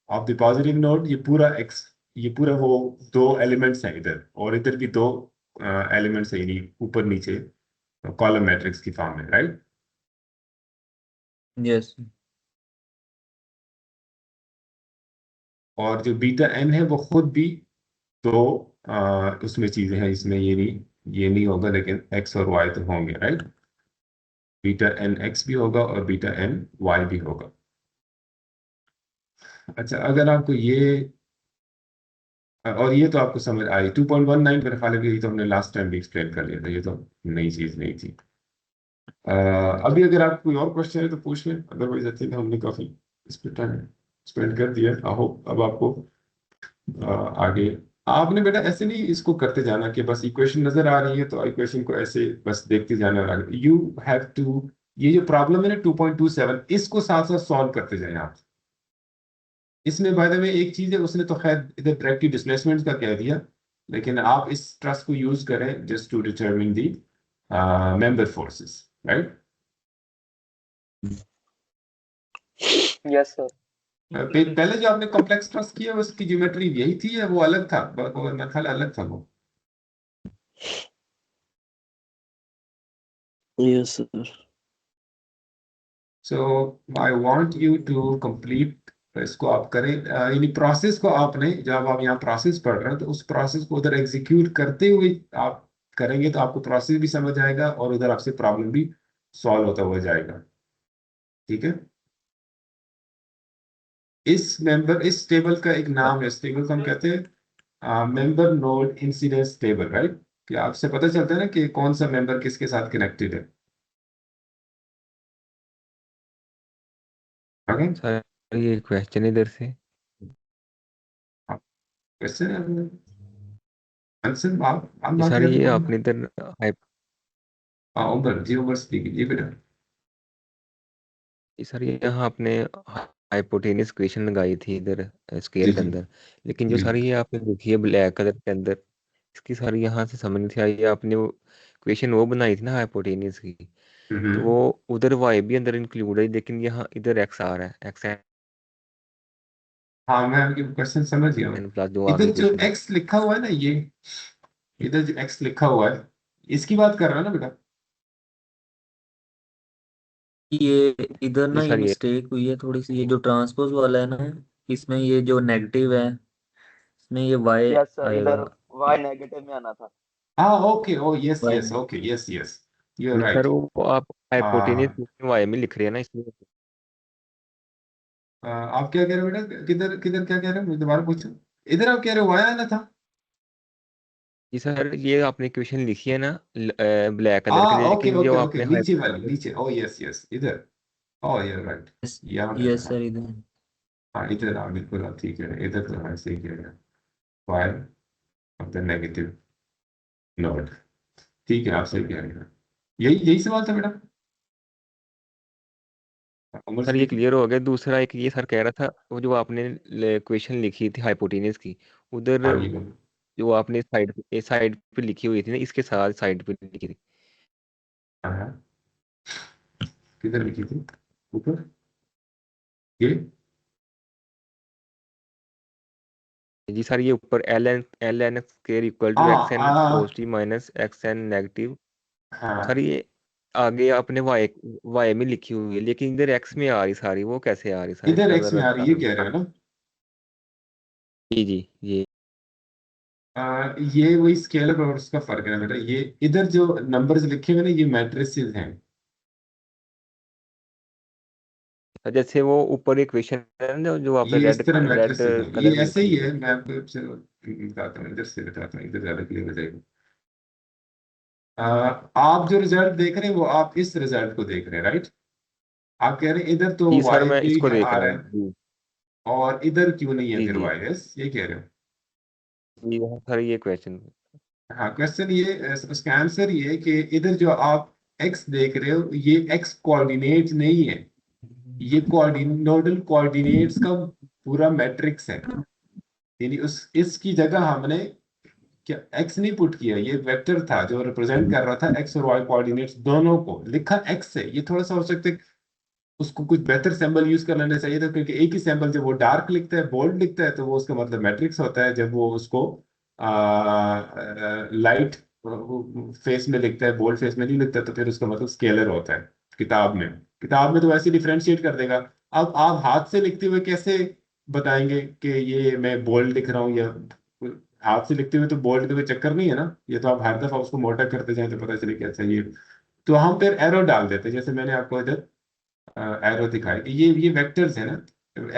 [SPEAKER 1] of the positive node, ये पूरा एक्स, ये पूरा वो दो एलिमेंट्स हैं इधर, और इधर भी दो एलिमेंट्स हैं, यानी ऊपर नीचे कॉलम मैट्रिक्स की फॉर्म में राइट।
[SPEAKER 2] यस।
[SPEAKER 1] और जो बीटा एन है वो खुद भी दो उसमें चीजें हैं, इसमें ये नहीं होगा, लेकिन एक्स और वाई तो होंगे राइट, बीटा एन एक्स भी होगा और बीटा एन वाई भी होगा। अच्छा, अगर आपको ये और ये तो आपको समझ आई 2.19 मेरे ख्याल है, ये तो हमने लास्ट टाइम भी एक्सप्लेन कर लिया था, ये तो नई चीज नहीं थी। अभी अगर आप कोई और क्वेश्चन है तो पूछ लें, अदरवाइज आई थिंक हमने काफी इस पे टाइम स्पेंड कर दिया। आई होप अब आपको आगे आपने बेटा ऐसे नहीं इसको करते जाना कि बस इक्वेशन नजर आ रही है तो इक्वेशन को ऐसे बस देखते जाना, यू हैव टू, ये जो प्रॉब्लम है ना 2.27, इसको साथ साथ सॉल्व करते जाएं आप। इसमें बाय द वे एक चीज है, उसने तो खैर इधर डायरेक्टिव डिस्प्लेसमेंट का कह दिया, लेकिन आप इस ट्रस्ट को यूज करें just to determine the member forces right.
[SPEAKER 3] Yes sir.
[SPEAKER 1] पहले जो आपने कॉम्प्लेक्स ट्रस्ट किया उसकी ज्योमेट्री यही थी या वो अलग था? मेरा ख्याल अलग था वो।
[SPEAKER 3] Yes sir.
[SPEAKER 1] So I want you to complete, इसको आप करें, यानी प्रोसेस को आपने, जब आप यहाँ प्रोसेस पढ़ रहे हैं तो उस प्रोसेस को उधर एग्जीक्यूट करते हुए आप करेंगे तो आपको प्रोसेस भी समझ आएगा और उधर आपसे प्रॉब्लम भी सॉल्व होता हुआ जाएगा। ठीक है, इस टेबल का एक नाम है, इस टेबल को हम कहते हैं member node incidence table right. कि आपसे पता चलता है ना कि कौन सा मेंबर किसके साथ कनेक्टेड है। ओके,
[SPEAKER 4] सर ये क्वेश्चन इधर से
[SPEAKER 1] क्वेश्चन है आंसर आप
[SPEAKER 4] ये सर, ये
[SPEAKER 1] बोलना।
[SPEAKER 4] आपने इधर
[SPEAKER 1] हाँ उमर जी, उमर से कीजिए बेटा।
[SPEAKER 4] सर ये यहाँ आपने हाइपोटेनियस इक्वेशन लगाई थी इधर
[SPEAKER 1] जी
[SPEAKER 4] स्केयर के
[SPEAKER 1] जी
[SPEAKER 4] अंदर, लेकिन जो
[SPEAKER 1] जी।
[SPEAKER 4] सर ये आपने लिखी है ब्लैक कलर के अंदर, इसकी सर यहाँ से समझ नहीं थी आई, ये आपने वो इक्वेशन वो बनाई थी ना हाइपोटेनियस की, तो
[SPEAKER 1] हम्म।
[SPEAKER 4] वो उधर वाई भी अंदर इंक्लूड है, लेकिन यहाँ इधर एक्स आ रहा है, एक्स
[SPEAKER 1] हाँ मैं आपकी क्वेश्चन समझ गया हूँ।
[SPEAKER 4] एन प्लस जो आगे
[SPEAKER 1] इधर जो
[SPEAKER 4] इक्वेशन है।
[SPEAKER 1] एक्स लिखा हुआ है ना, ये इधर जो एक्स लिखा हुआ है इसकी बात कर रहा है ना बेटा?
[SPEAKER 2] ये इधर
[SPEAKER 4] ये
[SPEAKER 2] ना ये
[SPEAKER 4] सर ये
[SPEAKER 2] मिस्टेक हुई है थोड़ी सी, ये जो ट्रांसपोज वाला है ना, इसमें ये जो नेगेटिव है इसमें ये वाई
[SPEAKER 3] यस सर,
[SPEAKER 2] आएगा।
[SPEAKER 3] इधर वाई नेगेटिव में आना था।
[SPEAKER 1] हाँ okay, oh yes
[SPEAKER 2] Y
[SPEAKER 1] yes, okay yes yes. You are
[SPEAKER 4] sir
[SPEAKER 1] right.
[SPEAKER 4] वो आप हाइपोटेन्यूज वाई में लिख रहे हैं ना इसमें।
[SPEAKER 1] आप क्या कह रहे हो बेटा, किधर किधर क्या कह रहे हो, मुझे दोबारा पूछो। इधर आप कह रहे हो वाया आना था।
[SPEAKER 4] जी सर, ये आपने क्वेश्चन लिखी है ना ब्लैक कलर के,
[SPEAKER 1] ओके
[SPEAKER 4] लेकिन जो
[SPEAKER 1] ओके ओके,
[SPEAKER 4] आपने
[SPEAKER 1] नीचे वाली, नीचे, ओ यस यस, इधर। ओ यू राइट।
[SPEAKER 2] यस
[SPEAKER 1] यहाँ पे
[SPEAKER 2] यस
[SPEAKER 1] था।
[SPEAKER 2] सर इधर।
[SPEAKER 1] हाँ इधर, हाँ बिल्कुल आप ठीक है, इधर तो हाँ सही कह रहे हैं। Y of the negative node. ठीक है, आप सही कह रहे हैं। यही यही सवाल था बेटा, उमर
[SPEAKER 4] सर
[SPEAKER 1] से
[SPEAKER 4] ये
[SPEAKER 1] लिखी।
[SPEAKER 4] क्लियर हो गया। दूसरा एक ये सर कह रहा था, वो जो आपने क्वेश्चन लिखी थी हाइपोटेन्यूज की, उधर
[SPEAKER 1] हाँ ये बोलो।
[SPEAKER 4] जो आपने साइड पे लिखी हुई थी ना, इसके साथ साइड पे लिखी थी।
[SPEAKER 1] हाँ हाँ, किधर लिखी थी, ऊपर ये।
[SPEAKER 4] जी सर, ये ऊपर L N X square equal to X N
[SPEAKER 1] हाँ
[SPEAKER 4] positive minus X N negative. Sir
[SPEAKER 1] हाँ,
[SPEAKER 4] ये आगे आपने वाई में लिखी हुई है, लेकिन इधर एक्स में आ रही सारी, वो कैसे आ रही सर,
[SPEAKER 1] इधर
[SPEAKER 4] इसका
[SPEAKER 1] एक्स में
[SPEAKER 4] जरा
[SPEAKER 1] आ रही है
[SPEAKER 4] बता।
[SPEAKER 1] कह रहे हो ना।
[SPEAKER 4] जी जी ये।
[SPEAKER 1] ये वही स्केलर प्रोडक्ट्स का फर्क है ना बेटा, ये इधर जो नंबर्स लिखे हुए ना ये मैट्रिसेस हैं।
[SPEAKER 4] जैसे वो ऊपर एक क्वेश्चन है ना, जो आपने
[SPEAKER 1] ये
[SPEAKER 4] रेड
[SPEAKER 1] इस तरह
[SPEAKER 4] रेड
[SPEAKER 1] मैट्रिसेस हैं, ये
[SPEAKER 4] कलर में
[SPEAKER 1] ऐसे
[SPEAKER 4] लिखी
[SPEAKER 1] ही
[SPEAKER 4] हुई
[SPEAKER 1] है,
[SPEAKER 4] है।
[SPEAKER 1] मैं आपको बताता हूँ, इधर से बताता हूँ, इधर ज्यादा क्लियर हो जाएगा। आप जो रिजल्ट देख रहे हैं वो आप इस रिजल्ट को देख रहे हैं, राइट। आप कह रहे हैं इधर तो
[SPEAKER 4] जी सर,
[SPEAKER 1] वाई
[SPEAKER 4] मैं
[SPEAKER 1] भी
[SPEAKER 4] इसको देख
[SPEAKER 1] आ
[SPEAKER 4] रहा
[SPEAKER 1] रहा
[SPEAKER 4] हूँ
[SPEAKER 1] है,
[SPEAKER 4] जी।
[SPEAKER 1] और इधर क्यों नहीं है
[SPEAKER 4] जी
[SPEAKER 1] फिर
[SPEAKER 4] जी
[SPEAKER 1] वाई, यस ये कह रहे हो।
[SPEAKER 4] जी हाँ सर, ये क्वेश्चन।
[SPEAKER 1] हाँ क्वेश्चन ये, उसका आंसर ये है कि इधर जो आप एक्स देख रहे हो ये एक्स कोऑर्डिनेट नहीं है, ये नोडल कोऑर्डिनेट्स का पूरा मैट्रिक्स है। यानी उस इसकी जगह हमने क्या एक्स नहीं पुट किया, ये वेक्टर था जो रिप्रेजेंट कर रहा था एक्स और वाई कोऑर्डिनेट्स दोनों को, लिखा एक्स है। ये थोड़ा सा हो सकता है उसको कुछ बेहतर सिंबल यूज कर लेना चाहिए था, क्योंकि एक ही सिंबल जब वो डार्क लिखता है, बोल्ड लिखता है, तो वो उसका मतलब मैट्रिक्स होता है। जब वो उसको लाइट फेस में लिखता है, बोल्ड फेस में नहीं लिखता, तो फिर उसका मतलब स्केलर होता है। किताब में, किताब में तो वैसे डिफ्रेंशिएट कर देगा। अब आप हाथ से लिखते हुए कैसे बताएंगे कि ये मैं बोल्ड लिख रहा हूँ, या हाथ से लिखते हुए तो बोल्ड का कोई चक्कर नहीं है ना, ये तो आप हर दफा उसको मोटा करते जाए तो पता चले कि अच्छा ये। तो हम फिर एरो डाल देते हैं, जैसे मैंने आपको इधर एरो दिखाई, ये वेक्टर्स है ना।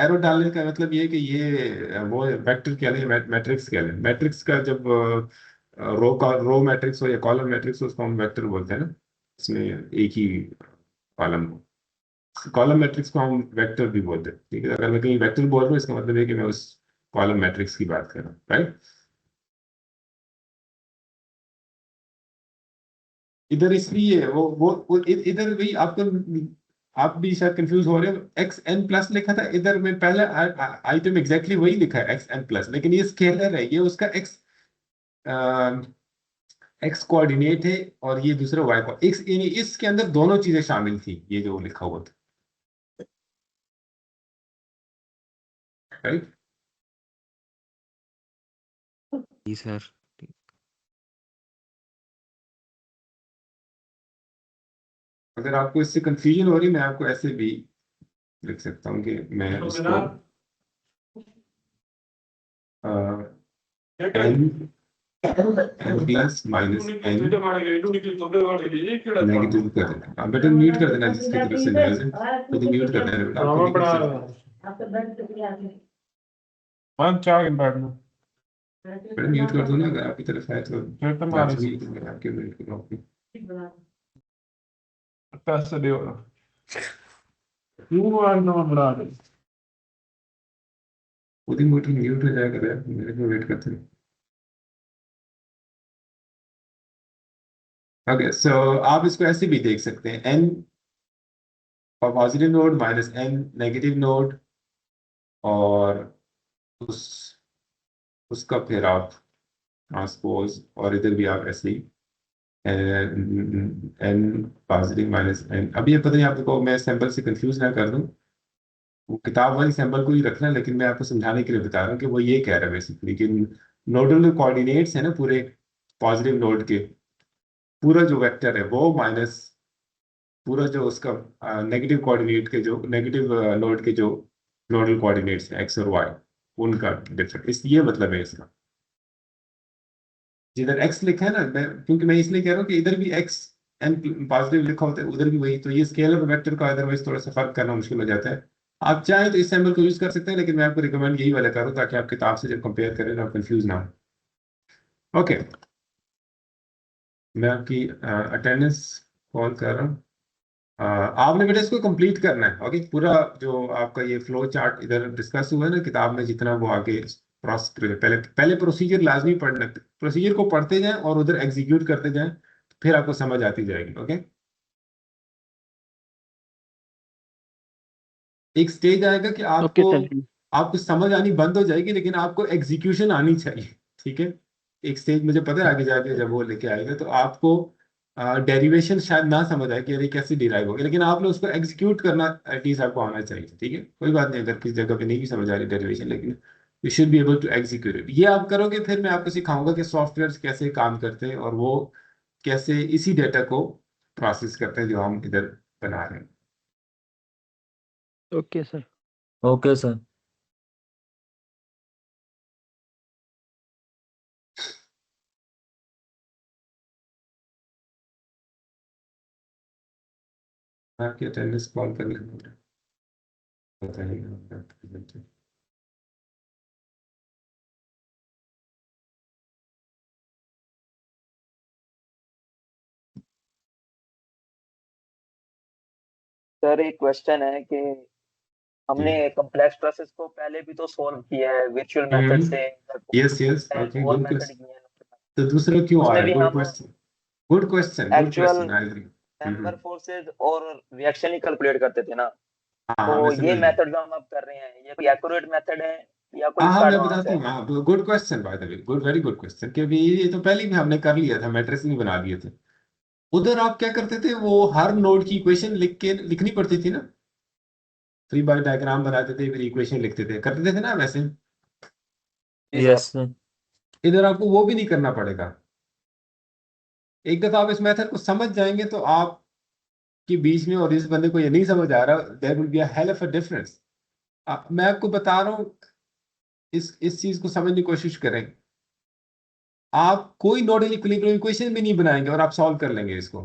[SPEAKER 1] एरो डालने का मतलब ये है कि ये वो वेक्टर कह लें, मैट्रिक्स कह लें। मैट्रिक्स का जब रो मैट्रिक्स हो या कॉलम मैट्रिक्स हो, उसको हम वेक्टर बोलते हैं ना। इसमें एक ही कॉलम हो, कॉलम मैट्रिक्स को हम वेक्टर भी बोलते हैं। ठीक है, अगर मैं कहीं वेक्टर बोल रहा हूँ इसका मतलब है कि मैं उस कॉलम मैट्रिक्स की बात कर रहा हूँ, राइट। इधर इसलिए इधर भी आपको, आप भी शायद कंफ्यूज हो रहे हो। एक्स एन प्लस लिखा था इधर में, पहले आइटम एग्जैक्टली वही लिखा है एक्स एन प्लस, लेकिन ये स्केलर है, ये उसका एक्स कोऑर्डिनेट है, और ये दूसरा वाई को एक्स, यानी इसके अंदर दोनों चीजें शामिल थी, ये जो लिखा हुआ था, राइट।
[SPEAKER 4] जी सर।
[SPEAKER 1] अगर आपको इससे कंफ्यूजन हो रही, मैं आपको ऐसे भी लिख सकता हूँ कि मैं इसको N plus minus N negative कर देना। आप बेटा म्यूट कर देना, जिसकी तरफ से नॉइज है खुद ही म्यूट कर देना बेटा, आपको नहीं कर बेटा, म्यूट कर दो ना अगर आपकी तरफ है तो। बात हुई तो मैं आपके म्यूट कर रहा हूँ। खुद ही म्यूट हो जाएगा यार, मेरे को वेट करते हैं। ओके सो आप इसको ऐसे भी देख सकते हैं, N positive node minus N negative node, और उस उसका फिर आप ट्रांसपोज, और इधर भी आप ऐसे ही एन पॉजिटिव माइनस एन। अभी ये पता नहीं आपको मैं सैंपल से कंफ्यूज ना कर दूं, वो किताब वाली सैंपल को ही रखना, लेकिन मैं आपको समझाने के लिए बता रहा हूँ कि वो ये कह रहा है बेसिकली कि नोडल कोऑर्डिनेट्स है ना पूरे पॉजिटिव नोड के, पूरा जो वेक्टर है वो माइनस पूरा जो उसका नेगेटिव कोऑर्डिनेट के जो नेगेटिव नोड के जो नोडल कोऑर्डिनेट्स हैं एक्स और वाई, उनका डिफरेंस, इस ये मतलब है इसका। जिधर एक्स लिखा है ना, क्योंकि मैं इसलिए कह रहा हूँ कि इधर भी एक्स एन पॉजिटिव लिखा होता है उधर भी वही, तो ये स्केलर वेक्टर का अदरवाइज थोड़ा सा फर्क करना मुश्किल हो जाता है। आप चाहें तो इस सिंबल को यूज कर सकते हैं, लेकिन मैं आपको रिकमेंड यही वाला करूँ ताकि आप किताब से जब कंपेयर करें तो आप कंफ्यूज ना हो। ओके, मैं आपकी अटेंडेंस कॉल कर रहा हूँ। आपने बेटा इसको कंप्लीट करना है। ओके, पूरा जो आपका ये फ्लो चार्ट इधर डिस्कस हुआ है ना किताब में, जितना वो आगे प्रोसेस, पहले पहले प्रोसीजर लाजमी पढ़ना, प्रोसीजर को पढ़ते जाएं और उधर एग्जीक्यूट करते जाएं, फिर आपको समझ आती जाएगी। ओके, एक स्टेज आएगा कि
[SPEAKER 3] ओके
[SPEAKER 1] आपको
[SPEAKER 3] सर।
[SPEAKER 1] आपको समझ आनी बंद हो जाएगी, लेकिन आपको एग्जीक्यूशन आनी चाहिए। ठीक है, एक स्टेज मुझे पता है आगे जाके जब वो लेके आएगा तो आपको डेरिवेशन शायद ना समझ आए कि अरे कैसे डिराइव होगा, लेकिन आपने उसको एग्जीक्यूट करना एटलीस्ट आपको आना चाहिए। ठीक है, कोई बात नहीं अगर किसी जगह पे नहीं भी समझ आ रही डेरिवेशन, लेकिन you should be able to execute it. ये आप करोगे, फिर मैं आपको सिखाऊंगा कि सॉफ्टवेयर कैसे काम करते हैं और वो कैसे इसी डेटा को प्रोसेस करते हैं जो हम इधर बना रहे हैं।
[SPEAKER 3] Okay sir.
[SPEAKER 2] Okay sir.
[SPEAKER 1] आपकी अटेंडेंस कॉल कर लेंगे, बताइए।
[SPEAKER 3] सर एक क्वेश्चन है कि
[SPEAKER 1] जी,
[SPEAKER 3] हमने कॉम्प्लेक्स प्रोसेस को पहले भी तो सॉल्व किया है विर्चुअल मेथड से,
[SPEAKER 1] यस यस, ओके,
[SPEAKER 3] और
[SPEAKER 1] गुड
[SPEAKER 3] मेथड
[SPEAKER 1] क्वेश्चन।
[SPEAKER 3] किए हैं,
[SPEAKER 1] तो दूसरा क्यों आ
[SPEAKER 3] उसमें
[SPEAKER 1] रहा है?
[SPEAKER 3] भी
[SPEAKER 1] गुड
[SPEAKER 3] हम
[SPEAKER 1] question, good question, good
[SPEAKER 3] actual
[SPEAKER 1] question, I agree.
[SPEAKER 3] Member forces और रिएक्शन ही कैलकुलेट करते थे ना।
[SPEAKER 1] हाँ
[SPEAKER 3] तो
[SPEAKER 1] हाँ, मैं
[SPEAKER 3] ये
[SPEAKER 1] समझ गया।
[SPEAKER 3] मेथड जो हम अब कर रहे हैं ये कोई एक्यूरेट मेथड है या कोई
[SPEAKER 1] हाँ हाँ,
[SPEAKER 3] इसका
[SPEAKER 1] मैं
[SPEAKER 3] एडवांस
[SPEAKER 1] बताता
[SPEAKER 3] है?
[SPEAKER 1] हूँ। हाँ, good question by the way, good, very good question. क्योंकि ये तो पहले भी हमने कर लिया था, मैट्रिक्स भी बना दिए थे। उधर आप क्या करते थे, वो हर नोड की इक्वेशन लिखनी पड़ती थी ना, 3 बार डायग्राम बनाते थे, फिर इक्वेशन लिखते थे, करते थे ना वैसे।
[SPEAKER 3] जी सर।
[SPEAKER 2] Yes sir.
[SPEAKER 1] इधर आपको वो भी नहीं करना पड़ेगा। एक दफा आप इस मेथड को समझ जाएंगे तो आप के बीच में और इस बंदे को ये नहीं समझ आ रहा, there will be a hell of a difference. मैं आपको बता रहा हूँ, इस चीज को समझने की कोशिश करें। आप कोई नोडल इक्विलिब्रियम इक्वेशन भी नहीं बनाएंगे और आप सॉल्व कर लेंगे इसको,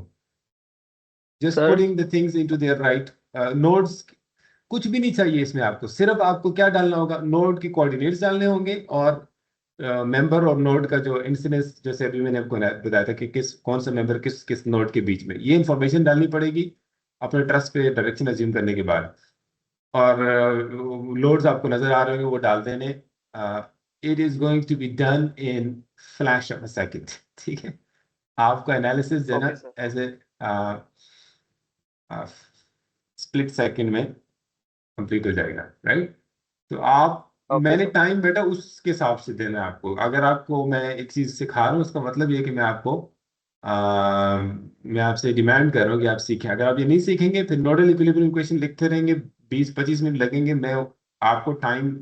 [SPEAKER 1] just
[SPEAKER 3] sir
[SPEAKER 1] putting the things into their right nodes. कुछ भी नहीं चाहिए इसमें, आपको सिर्फ आपको क्या डालना होगा, नोड के कोऑर्डिनेट्स डालने होंगे और मेंबर और नोड का जो इंसिडेंस, जैसे अभी मैंने आपको बताया था कि किस कौन सा मेंबर किस किस नोड के बीच में, ये इंफॉर्मेशन डालनी पड़ेगी अपने ट्रस्ट पे डायरेक्शन अज्यूम करने के बाद। और लोड्स आपको नजर आ रहे होंगे वो डाल देने। It is going to be done in flash of a second. ठीक है, आपका एनालिसिस जो है ना
[SPEAKER 3] okay sir.
[SPEAKER 1] As a split second में कंप्लीट हो जाएगा, राइट। तो आप,
[SPEAKER 3] ओके
[SPEAKER 1] मैंने
[SPEAKER 3] सर।
[SPEAKER 1] टाइम बेटा उसके हिसाब से देना है आपको। अगर आपको मैं एक चीज सिखा रहा हूँ उसका मतलब ये है कि मैं आपसे डिमांड कर रहा हूँ कि आप सीखें। अगर आप ये नहीं सीखेंगे फिर नोडल इक्विलिब्रियम इक्वेशन लिखते रहेंगे, 20-25 मिनट लगेंगे, मैं आपको टाइम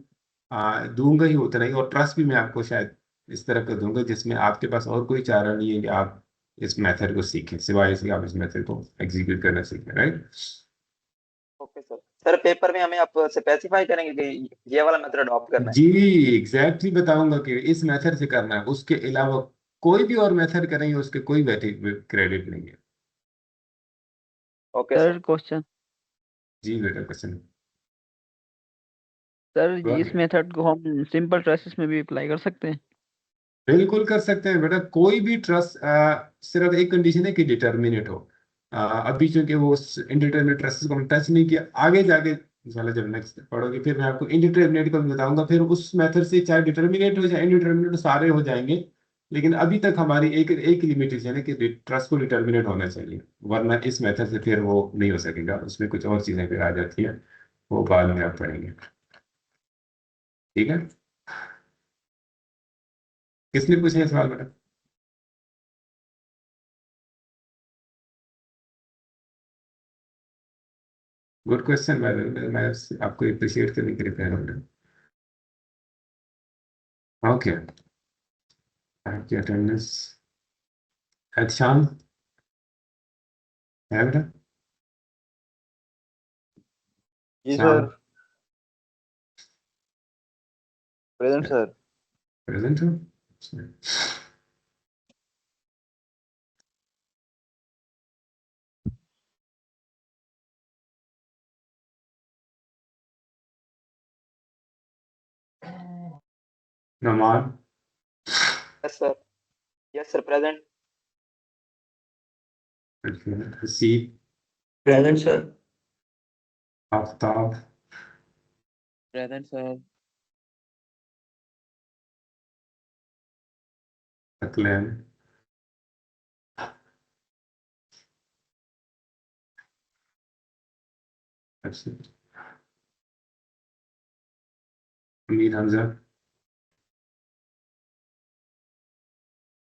[SPEAKER 1] दूंगा ही उतना ही, और ट्रस्ट भी मैं आपको शायद इस तरह का दूंगा जिसमें आपके पास और कोई चारा नहीं है कि आप इस मेथड को सीखें, सिवाय इसके आप इस मेथड को एग्जीक्यूट करना सीखें, right.
[SPEAKER 3] Okay sir. Sir paper में हमें आप स्पेसिफाई करेंगे कि ये वाला मेथड अडॉप्ट करना है?
[SPEAKER 1] जी, एग्जैक्टली बताऊंगा कि इस मेथड से करना है, उसके अलावा कोई भी और मेथड करेंगे उसके कोई क्रेडिट नहीं है।
[SPEAKER 3] Okay sir.
[SPEAKER 5] Sir question.
[SPEAKER 1] जी बेटा, क्वेश्चन।
[SPEAKER 5] सर इस मेथड को हम सिंपल ट्रेसेस में भी अप्लाई कर सकते हैं?
[SPEAKER 1] बिल्कुल कर सकते हैं बेटा, कोई भी ट्रस्ट, सिर्फ एक कंडीशन है कि डिटर्मिनेट हो। अभी चूंकि वो इंडिटरमिनेट ट्रस्ट को हम टच नहीं किया, आगे जाके इंशाल्लाह जब नेक्स्ट पढ़ोगे फिर मैं आपको इंडिटरमिनेट को भी बताऊंगा, फिर उस मेथड से चाहे डिटर्मिनेट हो चाहे इंडिटरमिनेट सारे हो जाएंगे। लेकिन अभी तक हमारी एक एक लिमिटेशन है कि ट्रस्ट को डिटर्मिनेट होना चाहिए, वरना इस मेथड से फिर वो नहीं हो सकेगा, उसमें कुछ और चीजें फिर आ जाती है, वो बाद में आप पढ़ेंगे। ठीक है, किसने पूछे ये सवाल बेटा? गुड क्वेश्चन, मैं आपको अप्रिशिएट करने के लिए कह रहा हूँ। ओके, आपकी अटेंडेंस शाम है बेटा?
[SPEAKER 6] जी
[SPEAKER 1] शाम
[SPEAKER 6] सर। Present sir.
[SPEAKER 1] प्रेजेंट हो? Naman,
[SPEAKER 3] yes sir present.
[SPEAKER 1] Haseeb,
[SPEAKER 2] present sir.
[SPEAKER 1] Aftab,
[SPEAKER 7] present sir.
[SPEAKER 1] Aqlain, Amir Hamza,